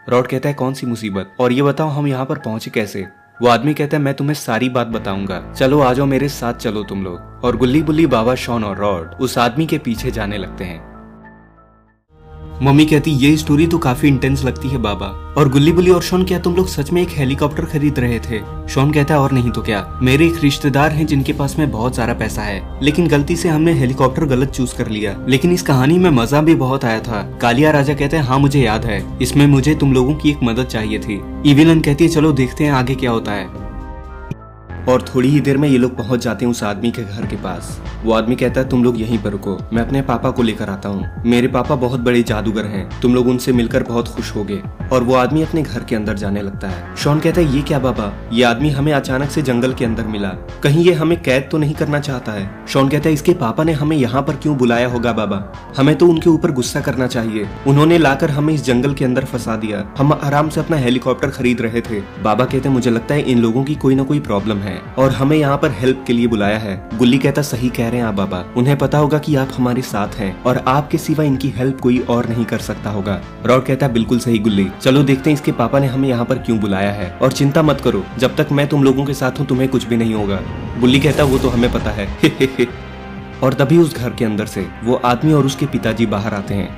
रॉड कहता है कौन सी मुसीबत, और ये बताओ हम यहाँ पर पहुंचे कैसे। वो आदमी कहता है मैं तुम्हें सारी बात बताऊंगा, चलो आ जाओ मेरे साथ चलो तुम लोग। और गुल्ली बुल्ली, बाबा, शॉन और रॉड उस आदमी के पीछे जाने लगते हैं। मम्मी कहती ये स्टोरी तो काफी इंटेंस लगती है बाबा। और गुल्ली बुल्ली और शॉन क्या तुम लोग सच में एक हेलीकॉप्टर खरीद रहे थे। शॉन कहता है और नहीं तो क्या, मेरे एक रिश्तेदार हैं जिनके पास में बहुत सारा पैसा है, लेकिन गलती से हमने हेलीकॉप्टर गलत चूज कर लिया। लेकिन इस कहानी में मजा भी बहुत आया था। कालिया राजा कहते हैं हाँ मुझे याद है, इसमें मुझे तुम लोगों की एक मदद चाहिए थी। इविलन कहती है चलो देखते हैं आगे क्या होता है। और थोड़ी ही देर में ये लोग पहुंच जाते हैं उस आदमी के घर के पास। वो आदमी कहता है तुम लोग यहीं पर रुको, मैं अपने पापा को लेकर आता हूँ। मेरे पापा बहुत बड़े जादूगर हैं, तुम लोग उनसे मिलकर बहुत खुश होगे। और वो आदमी अपने घर के अंदर जाने लगता है। शॉन कहता है ये क्या बाबा, ये आदमी हमें अचानक से जंगल के अंदर मिला, कहीं ये हमें कैद तो नहीं करना चाहता है। शॉन कहता है इसके पापा ने हमें यहाँ पर क्यों बुलाया होगा बाबा, हमें तो उनके ऊपर गुस्सा करना चाहिए, उन्होंने लाकर हमें इस जंगल के अंदर फंसा दिया, हम आराम से अपना हेलीकॉप्टर खरीद रहे थे। बाबा कहते हैं मुझे लगता है इन लोगों की कोई ना कोई प्रॉब्लम है और हमें यहाँ पर हेल्प के लिए बुलाया है। गुल्ली कहता सही कह रहे हैं आप बाबा, उन्हें पता होगा कि आप हमारे साथ हैं और आपके सिवा इनकी हेल्प कोई और नहीं कर सकता होगा। रॉड कहता है बिल्कुल सही गुल्ली, चलो देखते हैं इसके पापा ने हमें यहाँ पर क्यों बुलाया है, और चिंता मत करो, जब तक मैं तुम लोगों के साथ हूँ तुम्हें कुछ भी नहीं होगा। बुल्ली कहता वो तो हमें पता है। और तभी उस घर के अंदर से वो आदमी और उसके पिताजी बाहर आते हैं।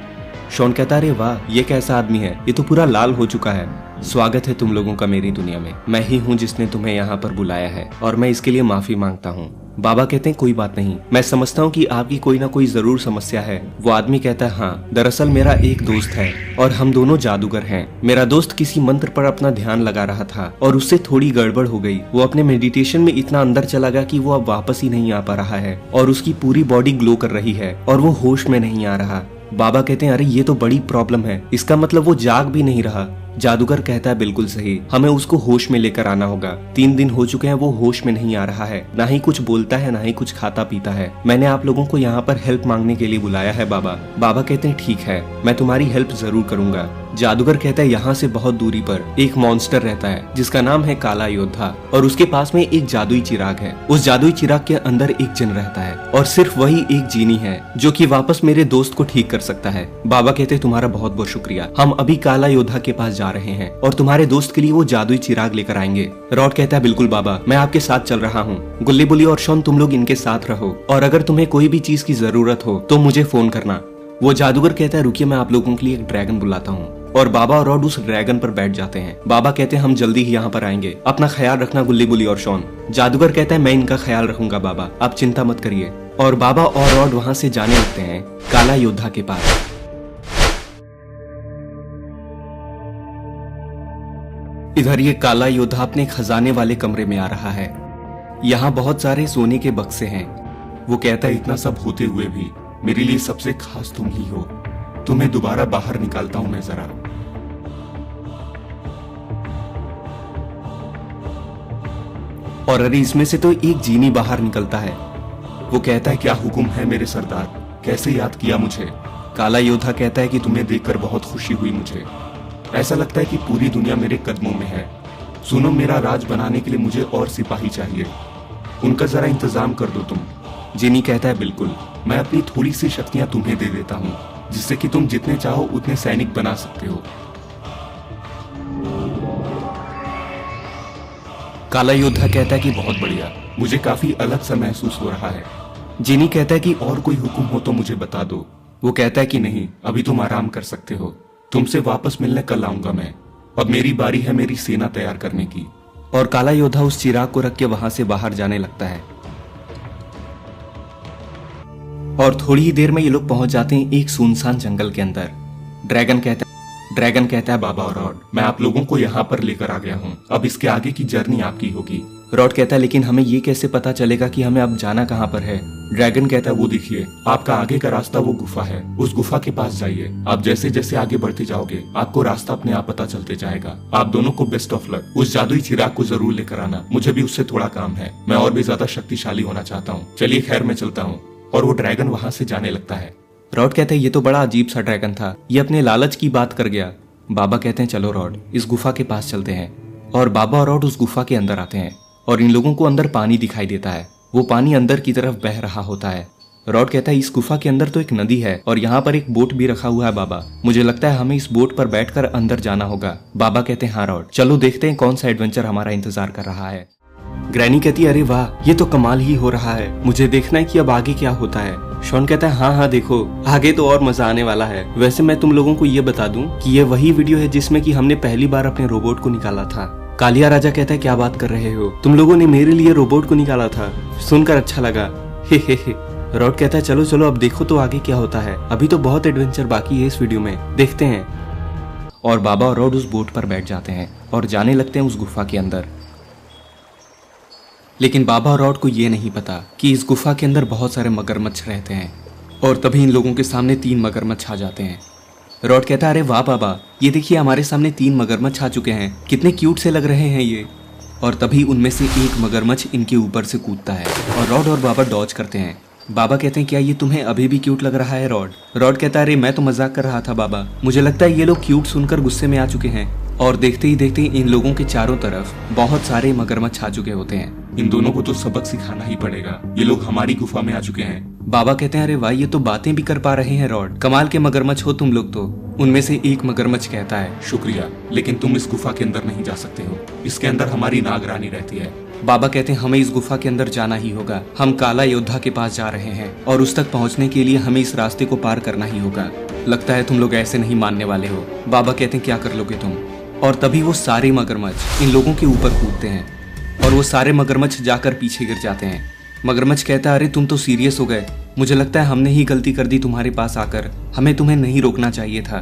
शॉन कहता अरे वाह ये कैसा आदमी है, ये तो पूरा लाल हो चुका है। स्वागत है तुम लोगों का मेरी दुनिया में, मैं ही हूँ जिसने तुम्हें यहाँ पर बुलाया है और मैं इसके लिए माफी मांगता हूँ। बाबा कहते हैं कोई बात नहीं, मैं समझता हूँ कि आपकी कोई ना कोई जरूर समस्या है। वो आदमी कहता है हाँ, दरअसल मेरा एक दोस्त है और हम दोनों जादूगर हैं। मेरा दोस्त किसी मंत्र पर अपना ध्यान लगा रहा था और उससे थोड़ी गड़बड़ हो गई। वो अपने मेडिटेशन में इतना अंदर चला गया कि वो अब वापस ही नहीं आ पा रहा है और उसकी पूरी बॉडी ग्लो कर रही है और वो होश में नहीं आ रहा। बाबा कहते हैं अरे ये तो बड़ी प्रॉब्लम है, इसका मतलब वो जाग भी नहीं रहा। जादूगर कहता है बिल्कुल सही, हमें उसको होश में लेकर आना होगा। 3 दिन हो चुके हैं वो होश में नहीं आ रहा है, ना ही कुछ बोलता है ना ही कुछ खाता पीता है। मैंने आप लोगों को यहाँ पर हेल्प मांगने के लिए बुलाया है बाबा। बाबा कहते हैं ठीक है, मैं तुम्हारी हेल्प जरूर करूंगा। जादूगर कहता है यहाँ से बहुत दूरी पर एक मॉन्स्टर रहता है जिसका नाम है काला योद्धा और उसके पास में एक जादुई चिराग है। उस जादुई चिराग के अंदर एक जिन रहता है और सिर्फ वही एक जीनी है जो कि वापस मेरे दोस्त को ठीक कर सकता है। बाबा कहते हैं तुम्हारा बहुत बहुत शुक्रिया, हम अभी काला योद्धा के पास जा रहे हैं और तुम्हारे दोस्त के लिए वो जादुई चिराग लेकर आएंगे। रॉड कहता है बिल्कुल बाबा, मैं आपके साथ चल रहा हूँ। गुल्ली बुल्ली और शॉन तुम लोग इनके साथ रहो और अगर तुम्हें कोई भी चीज की जरूरत हो तो मुझे फोन करना। वो जादूगर कहता है रुकिए मैं आप लोगों के लिए एक ड्रैगन बुलाता हूँ। और बाबा और रॉड उस ड्रैगन पर बैठ जाते हैं। बाबा कहते हैं हम जल्दी ही यहाँ पर आएंगे, अपना ख्याल रखना गुल्ली बुल्ली और शॉन। जादूगर कहता है मैं इनका ख्याल रखूंगा बाबा, आप चिंता मत करिए। और बाबा और रॉड वहाँ से जाने लगते हैं काला योद्धा के पास। इधर ये काला योद्धा अपने खजाने वाले कमरे में आ रहा है। यहाँ बहुत सारे सोने के बक्से हैं। वो कहता है इतना सब होते हुए भी मेरे लिए सबसे खास तुम ही हो, तुम्हें दोबारा बाहर निकालता हूं मैं जरा। और अरे इसमें से तो एक जीनी बाहर निकलता है। वो कहता है क्या हुक्म है मेरे सरदार, कैसे याद किया मुझे? काला योद्धा कहता है कि तुम्हें देखकर बहुत खुशी हुई मुझे। ऐसा लगता है कि पूरी दुनिया मेरे कदमों में है। सुनो, मेरा राज बनाने के लिए मुझे और सिपाही चाहिए, उनका जरा इंतजाम कर दो तुम। जिनी कहता है बिल्कुल, मैं अपनी थोड़ी सी शक्तियां तुम्हें दे देता हूँ, जिससे कि तुम जितने चाहो उतने सैनिक बना सकते हो। काला योद्धा कहता है कि बहुत बढ़िया, मुझे काफी अलग सा महसूस हो रहा है। जिनी कहता है कि और कोई हुक्म हो तो मुझे बता दो। वो कहता है कि नहीं, अभी तुम आराम कर सकते हो, तुमसे वापस मिलने कल आऊंगा मैं। अब मेरी बारी है मेरी सेना तैयार करने की। और काला योद्धा उस चिराग को रख के वहां से बाहर जाने लगता है। और थोड़ी ही देर में ये लोग पहुंच जाते हैं एक सुनसान जंगल के अंदर। ड्रैगन कहता है बाबा और रॉड, मैं आप लोगों को यहाँ पर लेकर आ गया हूँ, अब इसके आगे की जर्नी आपकी होगी। रॉड कहता है लेकिन हमें ये कैसे पता चलेगा कि हमें अब जाना कहाँ पर है? ड्रैगन कहता है वो देखिए, आपका आगे का रास्ता वो गुफा है, उस गुफा के पास जाइए। आप जैसे जैसे आगे बढ़ते जाओगे आपको रास्ता अपने आप पता चलते जाएगा। आप दोनों को बेस्ट ऑफ लक। उस जादुई चिराग को जरूर लेकर आना, मुझे भी उससे थोड़ा काम है, मैं और भी ज्यादा शक्तिशाली होना चाहता हूँ। चलिए खैर, मैं चलता हूँ। और वो ड्रैगन वहाँ से जाने लगता है। रॉड कहते हैं ये तो बड़ा अजीब सा ड्रैगन था, ये अपने लालच की बात कर गया। बाबा कहते हैं चलो रॉड, इस गुफा के पास चलते हैं। और बाबा और रॉड उस गुफा के अंदर आते हैं और इन लोगों को अंदर पानी दिखाई देता है। वो पानी अंदर की तरफ बह रहा होता है। रॉड कहता है इस गुफा के अंदर तो एक नदी है और यहाँ पर एक बोट भी रखा हुआ है बाबा, मुझे लगता है हमें इस बोट पर बैठकर अंदर जाना होगा। बाबा कहते हैं हाँ रॉड, चलो देखते हैं कौन सा एडवेंचर हमारा इंतजार कर रहा है। ग्रैनी कहती है अरे वाह, ये तो कमाल ही हो रहा है, मुझे देखना है कि अब आगे क्या होता है। शॉन कहता है हाँ देखो, आगे तो और मजा आने वाला है। वैसे मैं तुम लोगों को ये बता दूं कि ये वही वीडियो है जिसमें कि हमने पहली बार अपने रोबोट को निकाला था। कालिया राजा कहता है क्या बात कर रहे हो, तुम लोगों ने मेरे लिए रोबोट को निकाला था, सुनकर अच्छा लगा। हे। रॉड कहता है चलो चलो अब देखो तो आगे क्या होता है, अभी तो बहुत एडवेंचर बाकी है इस वीडियो में, देखते हैं। और बाबा और रॉड उस बोट पर बैठ जाते हैं और जाने लगते हैं उस गुफा के अंदर। लेकिन बाबा और रॉड को ये नहीं पता कि इस गुफा के अंदर बहुत सारे मगरमच्छ रहते हैं। और तभी इन लोगों के सामने 3 मगरमच्छ आ जाते हैं। रॉड कहता है अरे वाह बाबा, ये देखिए हमारे सामने 3 मगरमच्छ आ चुके हैं, कितने क्यूट से लग रहे हैं ये। और तभी उनमें से एक मगरमच्छ इनके ऊपर से कूदता है और रॉड और बाबा डॉज करते हैं। बाबा कहते हैं क्या ये तुम्हें अभी भी क्यूट लग रहा है रॉड? रॉड कहता है अरे मैं तो मजाक कर रहा था बाबा, मुझे लगता है ये लोग क्यूट सुनकर गुस्से में आ चुके हैं। और देखते ही देखते इन लोगों के चारों तरफ बहुत सारे मगरमच्छ आ चुके होते हैं। इन दोनों को तो सबक सिखाना ही पड़ेगा, ये लोग हमारी गुफा में आ चुके हैं। बाबा कहते हैं अरे भाई ये तो बातें भी कर पा रहे हैं रॉड, कमाल के मगरमच्छ हो तुम लोग तो। उनमें से एक मगरमच्छ कहता है शुक्रिया, लेकिन तुम इस गुफा के अंदर नहीं जा सकते हो, इसके अंदर हमारी नाग रानी रहती है। बाबा कहते हैं हमें इस गुफा के अंदर जाना ही होगा, हम काला योद्धा के पास जा रहे हैं और उस तक पहुंचने के लिए हमें इस रास्ते को पार करना ही होगा। लगता है तुम लोग ऐसे नहीं मानने वाले हो। बाबा कहते हैं क्या कर लोगे तुम? और तभी वो सारे मगरमच्छ इन लोगों के ऊपर कूदते हैं और वो सारे मगरमच्छ जाकर पीछे गिर जाते हैं। मगरमच्छ कहता है अरे तुम तो सीरियस हो गए, मुझे लगता है हमने ही गलती कर दी तुम्हारे पास आकर, हमें तुम्हें नहीं रोकना चाहिए था।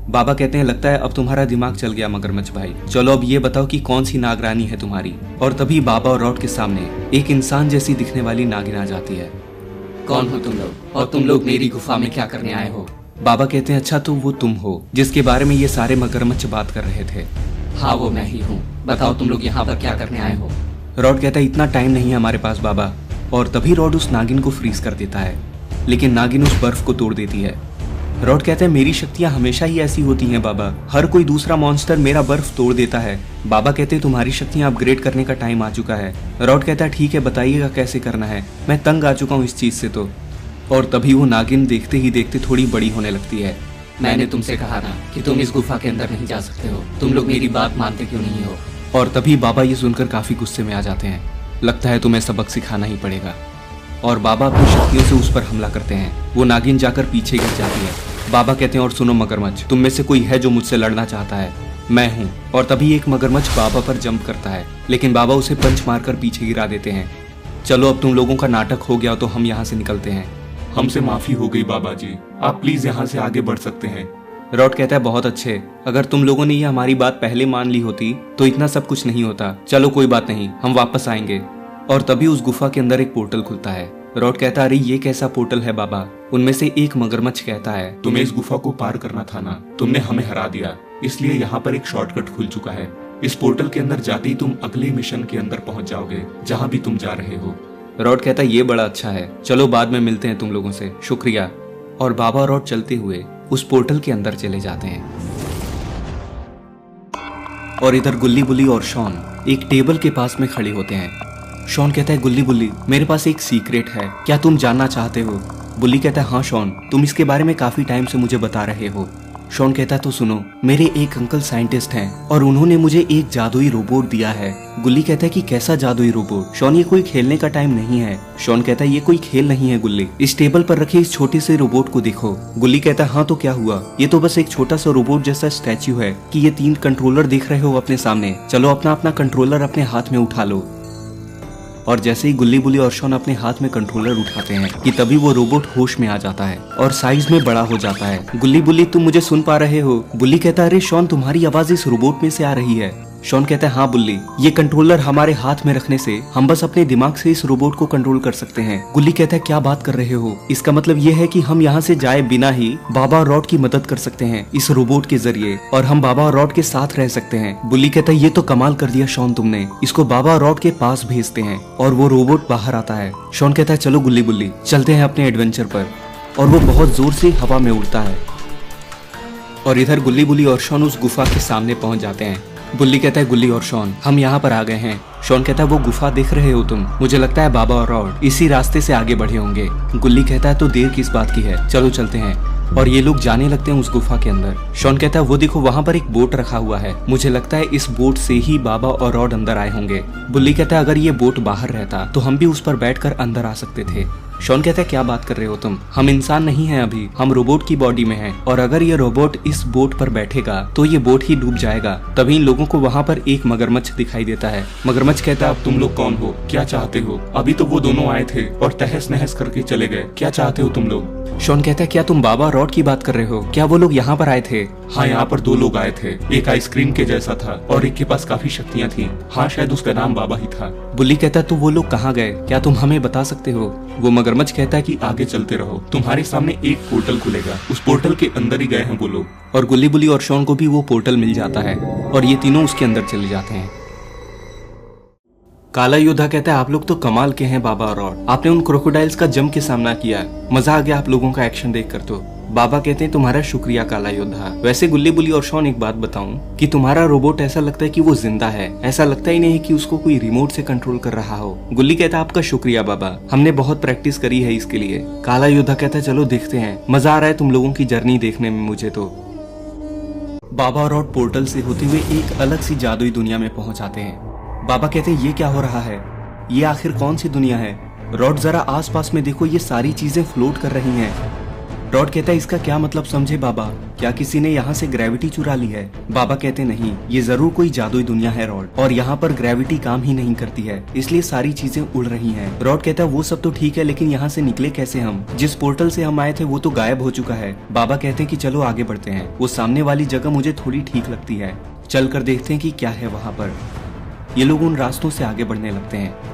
बाबा कहते हैं लगता है अब तुम्हारा दिमाग चल गया मगरमच्छ भाई, चलो अब ये बताओ कि कौन सी नागरानी है तुम्हारी। और तभी बाबा और रॉड के सामने एक इंसान जैसी दिखने वाली नागिन आ जाती है। कौन हो तुम लोग और तुम लोग मेरी गुफा में क्या करने आए हो? बाबा कहते हैं अच्छा तो वो तुम हो जिसके बारे में ये सारे मगरमच्छ बात कर रहे थे। हाँ वो मैं ही हूँ, बताओ तुम लोग यहाँ पर क्या करने आए हो? रॉड कहता है इतना टाइम नहीं है हमारे पास बाबा। और तभी रॉड उस नागिन को फ्रीज कर देता है, लेकिन नागिन उस बर्फ को तोड़ देती है। रॉड कहता है मेरी शक्तियां हमेशा ही ऐसी होती हैं बाबा, हर कोई दूसरा मॉन्स्टर मेरा बर्फ तोड़ देता है। बाबा कहते हैं तुम्हारी शक्तियां अपग्रेड करने का टाइम आ चुका है। रॉड कहता है ठीक है बताइएगा कैसे करना है, मैं तंग आ चुका हूँ इस चीज से तो। और तभी वो नागिन देखते ही देखते थोड़ी बड़ी होने लगती है। मैंने तुमसे कहा ना कि तुम इस गुफा के अंदर नहीं जा सकते हो, तुम लोग मेरी बात मानते क्यों नहीं हो? और तभी बाबा ये सुनकर काफी गुस्से में आ जाते हैं, लगता है तुम्हें सबक सिखाना ही पड़ेगा। और बाबा अपनी शक्तियों से उस पर हमला करते हैं, वो नागिन जाकर पीछे गिर जाती है। बाबा कहते हैं और सुनो मगरमच्छ, तुम में से कोई है जो मुझसे लड़ना चाहता है? मैं हूँ। और तभी एक मगरमच्छ बाबा पर जंप करता है, लेकिन बाबा उसे पंच मारकर पीछे गिरा देते हैं। चलो अब तुम लोगों का नाटक हो गया तो हम यहाँ से निकलते हैं। हमसे माफी हो गई बाबा जी, आप प्लीज यहाँ से आगे बढ़ सकते हैं। रॉड कहता है बहुत अच्छे, अगर तुम लोगों ने ये हमारी बात पहले मान ली होती तो इतना सब कुछ नहीं होता। चलो कोई बात नहीं, हम वापस आएंगे। और तभी उस गुफा के अंदर एक पोर्टल खुलता है। रॉड कहता है अरे ये कैसा पोर्टल है बाबा? उनमें से एक मगरमच्छ कहता है तुम्हें इस गुफा को पार करना था ना, तुमने हमें हरा दिया, इसलिए यहाँ पर एक शॉर्टकट खुल चुका है। इस पोर्टल के अंदर जाते ही तुम अगले मिशन के अंदर पहुंच जाओगे जहाँ भी तुम जा रहे हो। रॉड कहता है ये बड़ा अच्छा है, चलो बाद में मिलते हैं तुम लोगों से, शुक्रिया। और बाबा और रॉड चलते हुए उस पोर्टल के अंदर चले जाते हैं। और इधर गुल्ली बुल्ली और शॉन एक टेबल के पास में खड़े होते हैं। शॉन कहता है गुल्ली बुल्ली मेरे पास एक सीक्रेट है, क्या तुम जानना चाहते हो? बुल्ली कहता है हाँ शॉन, तुम इसके बारे में काफी टाइम से मुझे बता रहे हो। शॉन कहता है तो सुनो, मेरे एक अंकल साइंटिस्ट हैं और उन्होंने मुझे एक जादुई रोबोट दिया है। गुल्ली कहता है कि कैसा जादुई रोबोट? शॉन ये कोई खेलने का टाइम नहीं है। शॉन कहता है ये कोई खेल नहीं है गुल्ली, इस टेबल पर रखे इस छोटे से रोबोट को देखो। गुल्ली कहता है हाँ तो क्या हुआ, ये तो बस एक छोटा सा रोबोट जैसा स्टैच्यू है कि ये 3 कंट्रोलर देख रहे हो अपने सामने, चलो अपना अपना कंट्रोलर अपने हाथ में उठा लो। और जैसे ही गुल्ली बुल्ली और शॉन अपने हाथ में कंट्रोलर उठाते हैं कि तभी वो रोबोट होश में आ जाता है और साइज में बड़ा हो जाता है। गुल्ली बुल्ली तुम मुझे सुन पा रहे हो? बुल्ली कहता है अरे शॉन तुम्हारी आवाज इस रोबोट में से आ रही है। शॉन कहता है हाँ बुल्ली, ये कंट्रोलर हमारे हाथ में रखने से हम बस अपने दिमाग से इस रोबोट को कंट्रोल कर सकते हैं। गुल्ली कहता है क्या बात कर रहे हो? इसका मतलब ये है कि हम यहाँ से जाए बिना ही बाबा और रॉड की मदद कर सकते हैं इस रोबोट के जरिए, और हम बाबा और रॉड के साथ रह सकते हैं। बुल्ली कहता है ये तो कमाल कर दिया शॉन तुमने, इसको बाबा और रॉड के पास भेजते हैं और वो रोबोट बाहर आता है। शॉन कहता है चलो गुल्ली बुल्ली चलते हैं अपने एडवेंचर पर, और वो बहुत जोर से हवा में उड़ता है। और इधर गुल्ली बुल्ली और शॉन उस गुफा के सामने पहुंच जाते हैं। बुल्ली कहता है गुल्ली और शॉन हम यहाँ पर आ गए हैं। शॉन कहता है वो गुफा देख रहे हो तुम, मुझे लगता है बाबा और रॉड इसी रास्ते से आगे बढ़े होंगे। गुल्ली कहता है तो देर किस बात की है, चलो चलते हैं। और ये लोग जाने लगते हैं उस गुफा के अंदर। शॉन कहता है वो देखो वहाँ पर एक बोट रखा हुआ है, मुझे लगता है इस बोट से ही बाबा और रॉड अंदर आए होंगे। बुल्ली कहता है अगर ये बोट बाहर रहता तो हम भी उस पर बैठकर अंदर आ सकते थे। शॉन कहता है क्या बात कर रहे हो तुम, हम इंसान नहीं हैं अभी, हम रोबोट की बॉडी में हैं, और अगर ये रोबोट इस बोट पर बैठेगा तो ये बोट ही डूब जाएगा। तभी इन लोगों को वहाँ पर एक मगरमच्छ दिखाई देता है। मगरमच्छ कहता है अब तुम लोग कौन हो, क्या चाहते हो? अभी तो वो दोनों आए थे और तहस नहस करके चले गए, क्या चाहते हो तुम लोग? शॉन कहता है क्या तुम बाबा रॉड की बात कर रहे हो, क्या वो लोग यहाँ पर आए थे? हाँ यहाँ पर 2 लोग आए थे, एक आइसक्रीम के जैसा था और एक के पास काफी शक्तियाँ थी। हाँ शायद उसका नाम बाबा ही था। बुल्ली कहता है तो वो लोग कहाँ गए, क्या तुम हमें बता सकते हो? वो मगरमच्छ कहता है कि आगे चलते रहो, तुम्हारे सामने एक पोर्टल खुलेगा, उस पोर्टल के अंदर ही गए हैं वो लोग। और गुल्ली बुल्ली और शॉन को भी वो पोर्टल मिल जाता है और ये तीनों उसके अंदर चले जाते हैं। काला योद्धा कहता है आप लोग तो कमाल के हैं बाबा और रॉड, आपने उन क्रोकोडाइल्स का जम के सामना किया, मजा आ गया आप लोगों का एक्शन देखकर। तो बाबा कहते हैं तुम्हारा शुक्रिया काला योद्धा। वैसे गुल्ली बुल्ली और शॉन एक बात बताऊं कि तुम्हारा रोबोट ऐसा लगता है कि वो जिंदा है, ऐसा लगता ही नहीं कि उसको कोई रिमोट से कंट्रोल कर रहा हो। गुल्ली कहता है आपका शुक्रिया बाबा, हमने बहुत प्रैक्टिस करी है इसके लिए। काला योद्धा कहता है चलो देखते हैं, मजा आ रहा है तुम लोगों की जर्नी देखने में मुझे तो। बाबा और रॉड पोर्टल से होते हुए एक अलग सी जादुई दुनिया में पहुंच आते हैं। बाबा कहते हैं ये क्या हो रहा है, ये आखिर कौन सी दुनिया है? रॉड जरा आसपास में देखो, ये सारी चीजें फ्लोट कर रही हैं। रॉड कहता है इसका क्या मतलब समझे बाबा, क्या किसी ने यहाँ से ग्रेविटी चुरा ली है? बाबा कहते नहीं, ये जरूर कोई जादुई दुनिया है रॉड, और यहाँ पर ग्रेविटी काम ही नहीं करती है, इसलिए सारी चीजें उड़ रही हैं। रॉड कहता है वो सब तो ठीक है, लेकिन यहाँ से निकले कैसे हम? जिस पोर्टल से हम आए थे वो तो गायब हो चुका है। बाबा कहते हैं कि चलो आगे बढ़ते हैं, वो सामने वाली जगह मुझे थोड़ी ठीक लगती है, चल कर देखते हैं कि क्या है वहाँ पर। ये लोग उन रास्तों से आगे बढ़ने लगते हैं।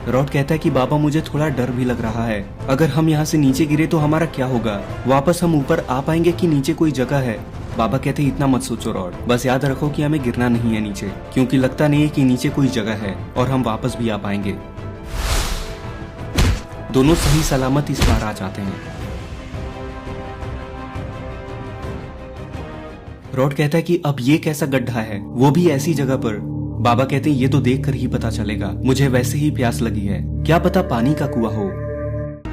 रॉड कहता है कि बाबा मुझे थोड़ा डर भी लग रहा है, अगर हम यहाँ से नीचे गिरे तो हमारा क्या होगा? वापस हम ऊपर आ पाएंगे कि नीचे कोई जगह है? बाबा कहते हैं इतना मत सोचो रॉड, बस याद रखो कि हमें गिरना नहीं है नीचे, क्योंकि लगता नहीं है कि नीचे कोई जगह है और हम वापस भी आ पाएंगे। दोनों सही सलामत इस बार आ जाते हैं। रॉड कहता है कि अब ये कैसा गड्ढा है, वो भी ऐसी जगह पर? बाबा कहते हैं ये तो देखकर ही पता चलेगा, मुझे वैसे ही प्यास लगी है, क्या पता पानी का कुआं हो,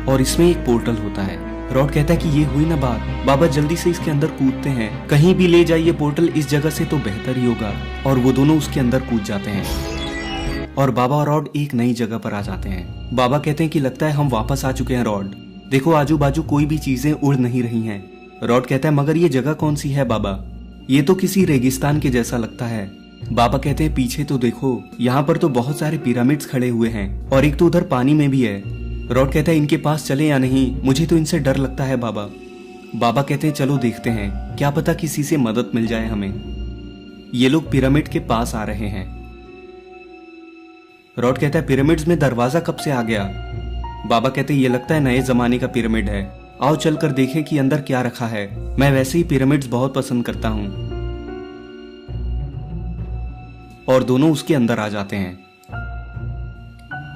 और इसमें एक पोर्टल होता है। रॉड कहता है कि ये हुई ना बात, बाबा जल्दी से इसके अंदर कूदते हैं, कहीं भी ले जाइए पोर्टल इस जगह से तो बेहतर ही होगा। और वो दोनों उसके अंदर कूद जाते हैं और बाबा और रॉड एक नई जगह पर आ जाते हैं। बाबा कहते हैं कि लगता है हम वापस आ चुके हैं रॉड, देखो आजू बाजू कोई भी चीजें उड़ नहीं रही हैं। रॉड कहता है मगर ये जगह कौन सी है बाबा, ये तो किसी रेगिस्तान के जैसा लगता है। बाबा कहते हैं पीछे तो देखो, यहाँ पर तो बहुत सारे पिरामिड्स खड़े हुए हैं और एक तो उधर पानी में भी है। रॉड कहता है इनके पास चले या नहीं, मुझे तो इनसे डर लगता है बाबा। बाबा कहते हैं चलो देखते हैं, क्या पता किसी से मदद मिल जाए हमें। ये लोग पिरामिड के पास आ रहे हैं। रॉड कहता है पिरामिड्स में दरवाजा कब से आ गया? बाबा कहते हैं ये लगता है नए जमाने का पिरामिड है, आओ चलकर देखें कि अंदर क्या रखा है। मैं वैसे ही पिरामिड्स बहुत पसंद करता हूँ। और दोनों उसके अंदर आ जाते हैं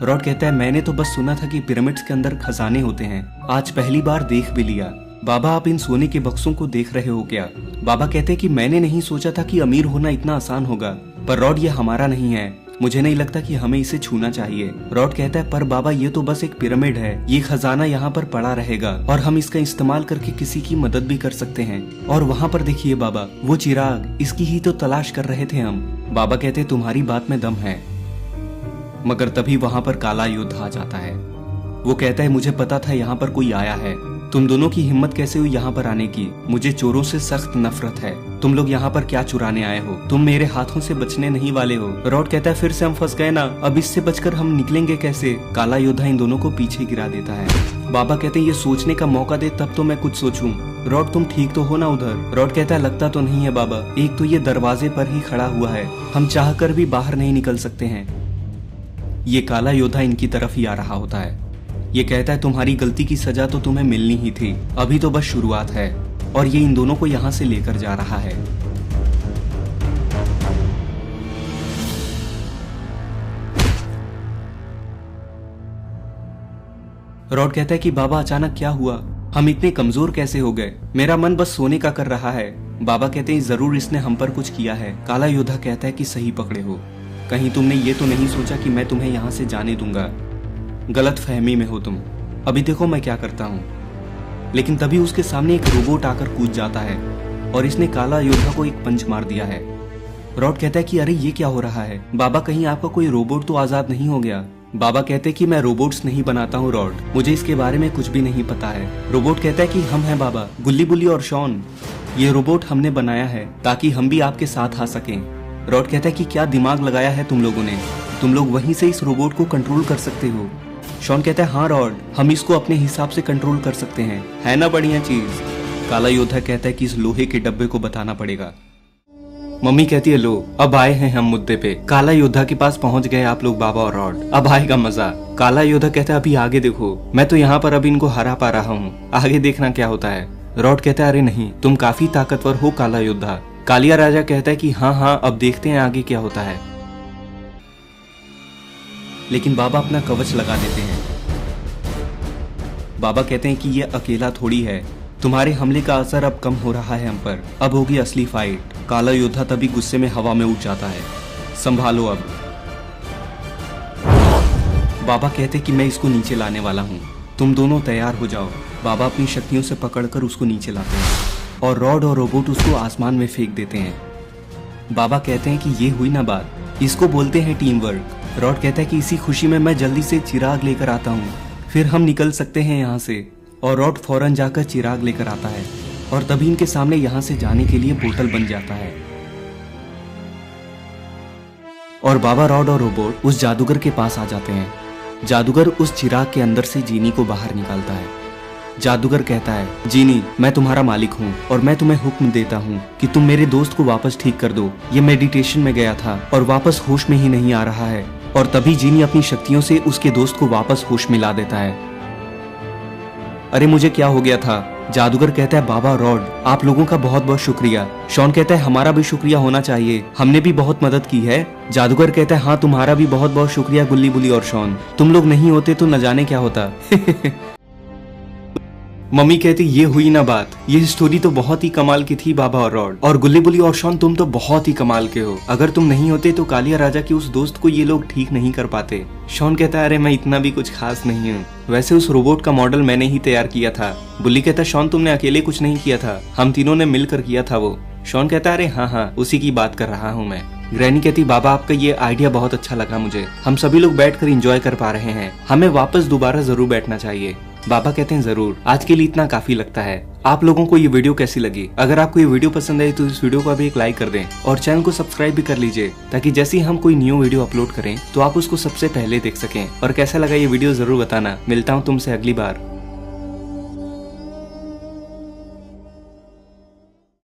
रॉड कहता है मैंने तो बस सुना था कि पिरामिड्स के अंदर खजाने होते हैं, आज पहली बार देख भी लिया। बाबा आप इन सोने के बक्सों को देख रहे हो क्या? बाबा कहते हैं कि मैंने नहीं सोचा था कि अमीर होना इतना आसान होगा, पर रॉड ये हमारा नहीं है, मुझे नहीं लगता कि हमें इसे छूना चाहिए। रॉड कहता है पर बाबा ये तो बस एक पिरामिड है, ये खजाना यहाँ पर पड़ा रहेगा और हम इसका इस्तेमाल करके किसी की मदद भी कर सकते हैं। और वहाँ पर देखिए बाबा, वो चिराग, इसकी ही तो तलाश कर रहे थे हम। बाबा कहते तुम्हारी बात में दम है। मगर तभी वहाँ पर काला योद्धा आ जाता है। वो कहता है मुझे पता था यहाँ पर कोई आया है, तुम दोनों की हिम्मत कैसे हुई यहाँ पर आने की? मुझे चोरों से सख्त नफरत है, तुम लोग यहाँ पर क्या चुराने आए हो? तुम मेरे हाथों से बचने नहीं वाले हो। रॉड कहता है फिर से हम फंस गए ना, अब इससे बचकर हम निकलेंगे कैसे? काला योद्धा इन दोनों को पीछे गिरा देता है। बाबा कहते हैं ये सोचने का मौका दे तब तो मैं कुछ सोचूं। रॉड तुम ठीक तो हो ना उधर? रॉड कहता है लगता तो नहीं है बाबा, एक तो ये दरवाजे पर ही खड़ा हुआ है, हम चाहकर भी बाहर नहीं निकल सकते हैं। ये काला योद्धा इनकी तरफ ही आ रहा होता है। ये कहता है तुम्हारी गलती की सजा तो तुम्हें मिलनी ही थी, अभी तो बस शुरुआत है। और ये इन दोनों को यहाँ से लेकर जा रहा है। रॉड कहता है कि बाबा अचानक क्या हुआ, हम इतने कमजोर कैसे हो गए? मेरा मन बस सोने का कर रहा है। बाबा कहते हैं जरूर इसने हम पर कुछ किया है। काला योद्धा कहता है कि सही पकड़े हो, कहीं तुमने ये तो नहीं सोचा कि मैं तुम्हें यहाँ से जाने दूंगा? गलत फहमी में हो तुम, अभी देखो मैं क्या करता हूँ। लेकिन तभी उसके सामने एक रोबोट आकर कूद जाता है और इसने काला योद्धा को एक पंच मार दिया है। रॉड कहता है कि अरे ये क्या हो रहा है? बाबा कहीं आपका कोई रोबोट तो आजाद नहीं हो गया? बाबा कहते कि मैं रोबोट्स नहीं बनाता हूँ रॉड, मुझे इसके बारे में कुछ भी नहीं पता है। रोबोट कहता है कि हम हैं बाबा, गुल्ली बुल्ली और शॉन, ये रोबोट हमने बनाया है ताकि हम भी आपके साथ आ सकें। रॉड कहता है कि क्या दिमाग लगाया है तुम लोगों ने, तुम लोग वहीं से इस रोबोट को कंट्रोल कर सकते हो। शॉन कहता है हाँ रॉड, हम इसको अपने हिसाब से कंट्रोल कर सकते हैं, है ना बढ़िया चीज? काला योद्धा कहता है कि इस लोहे के डब्बे को बताना पड़ेगा। मम्मी कहती है लो अब आए हैं हम मुद्दे पे। काला योद्धा के पास पहुंच गए आप लोग बाबा और रॉड, अब आएगा मजा। काला योद्धा कहता है अभी आगे देखो, मैं तो यहाँ पर अभी इनको हरा पा रहा हूँ, आगे देखना क्या होता है। रॉड कहता है अरे नहीं, तुम काफी ताकतवर हो काला योद्धा। कालिया राजा कहता है कि हाँ अब देखते हैं आगे क्या होता है। लेकिन बाबा अपना कवच लगा देते हैं। बाबा कहते हैं कि ये अकेला थोड़ी है, तुम्हारे हमले का असर अब कम हो रहा है हम पर, अब होगी असली फाइट। काला योद्धा तभी गुस्से में हवा में उठ जाता है, संभालो अब। बाबा कहते कि मैं इसको नीचे लाने वाला हूँ, तुम दोनों तैयार हो जाओ। बाबा अपनी शक्तियों से पकड़कर उसको नीचे लाते हैं और रॉड और रोबोट उसको आसमान में फेंक देते हैं। बाबा कहते हैं कि ये हुई ना बात, इसको बोलते हैं टीम वर्क। रॉड कहता है कि इसी खुशी में मैं जल्दी से चिराग लेकर आता हूँ, फिर हम निकल सकते हैं यहाँ से। और रॉड फौरन जाकर चिराग लेकर आता है और तभी इनके सामने यहाँ से जाने के लिए पोर्टल बन जाता है। और बाबा, रॉड और रोबोट उस जादूगर के पास आ जाते हैं। जादूगर उस चिराग के अंदर से जीनी को बाहर निकालता है। जादूगर कहता है जीनी, मैं तुम्हारा मालिक हूँ और मैं तुम्हें हुक्म देता हूँ कि तुम मेरे दोस्त को वापस ठीक कर दो। ये मेडिटेशन में गया था और वापस होश में ही नहीं आ रहा है। और तभी जीनी अपनी शक्तियों से उसके दोस्त को वापस होश मिला देता है। अरे मुझे क्या हो गया था? जादूगर कहता है बाबा रॉड, आप लोगों का बहुत बहुत शुक्रिया। शॉन कहता है हमारा भी शुक्रिया होना चाहिए, हमने भी बहुत मदद की है। जादूगर कहता है हाँ तुम्हारा भी बहुत बहुत शुक्रिया गुल्ली बुल्ली और शॉन, तुम लोग नहीं होते तो न जाने क्या होता। मम्मी कहती ये हुई ना बात, ये स्टोरी तो बहुत ही कमाल की थी बाबा और रॉड। और गुल्ली बुल्ली और शॉन तुम तो बहुत ही कमाल के हो, अगर तुम नहीं होते तो कालिया राजा के उस दोस्त को ये लोग ठीक नहीं कर पाते। शॉन कहता है अरे मैं इतना भी कुछ खास नहीं हूँ, वैसे उस रोबोट का मॉडल मैंने ही तैयार किया था। बुल्ली कहता शॉन तुमने अकेले कुछ नहीं किया था, हम तीनों ने मिलकर किया था वो। शॉन कहता अरे हाँ उसी की बात कर रहा हूँ मैं। ग्रैनी कहती बाबा आपका ये आइडिया बहुत अच्छा लगा मुझे, हम सभी लोग बैठकर एंजॉय कर पा रहे हैं, हमें वापस दोबारा जरूर बैठना चाहिए। बाबा कहते हैं जरूर, आज के लिए इतना काफी लगता है। आप लोगों को ये वीडियो कैसी लगी? अगर आपको ये वीडियो पसंद आई तो इस वीडियो को अभी एक लाइक कर दें और चैनल को सब्सक्राइब भी कर लीजिए, ताकि जैसे ही हम कोई न्यू वीडियो अपलोड करें तो आप उसको सबसे पहले देख सकें। और कैसा लगा ये वीडियो जरूर बताना। मिलता हूँ तुमसे अगली बार।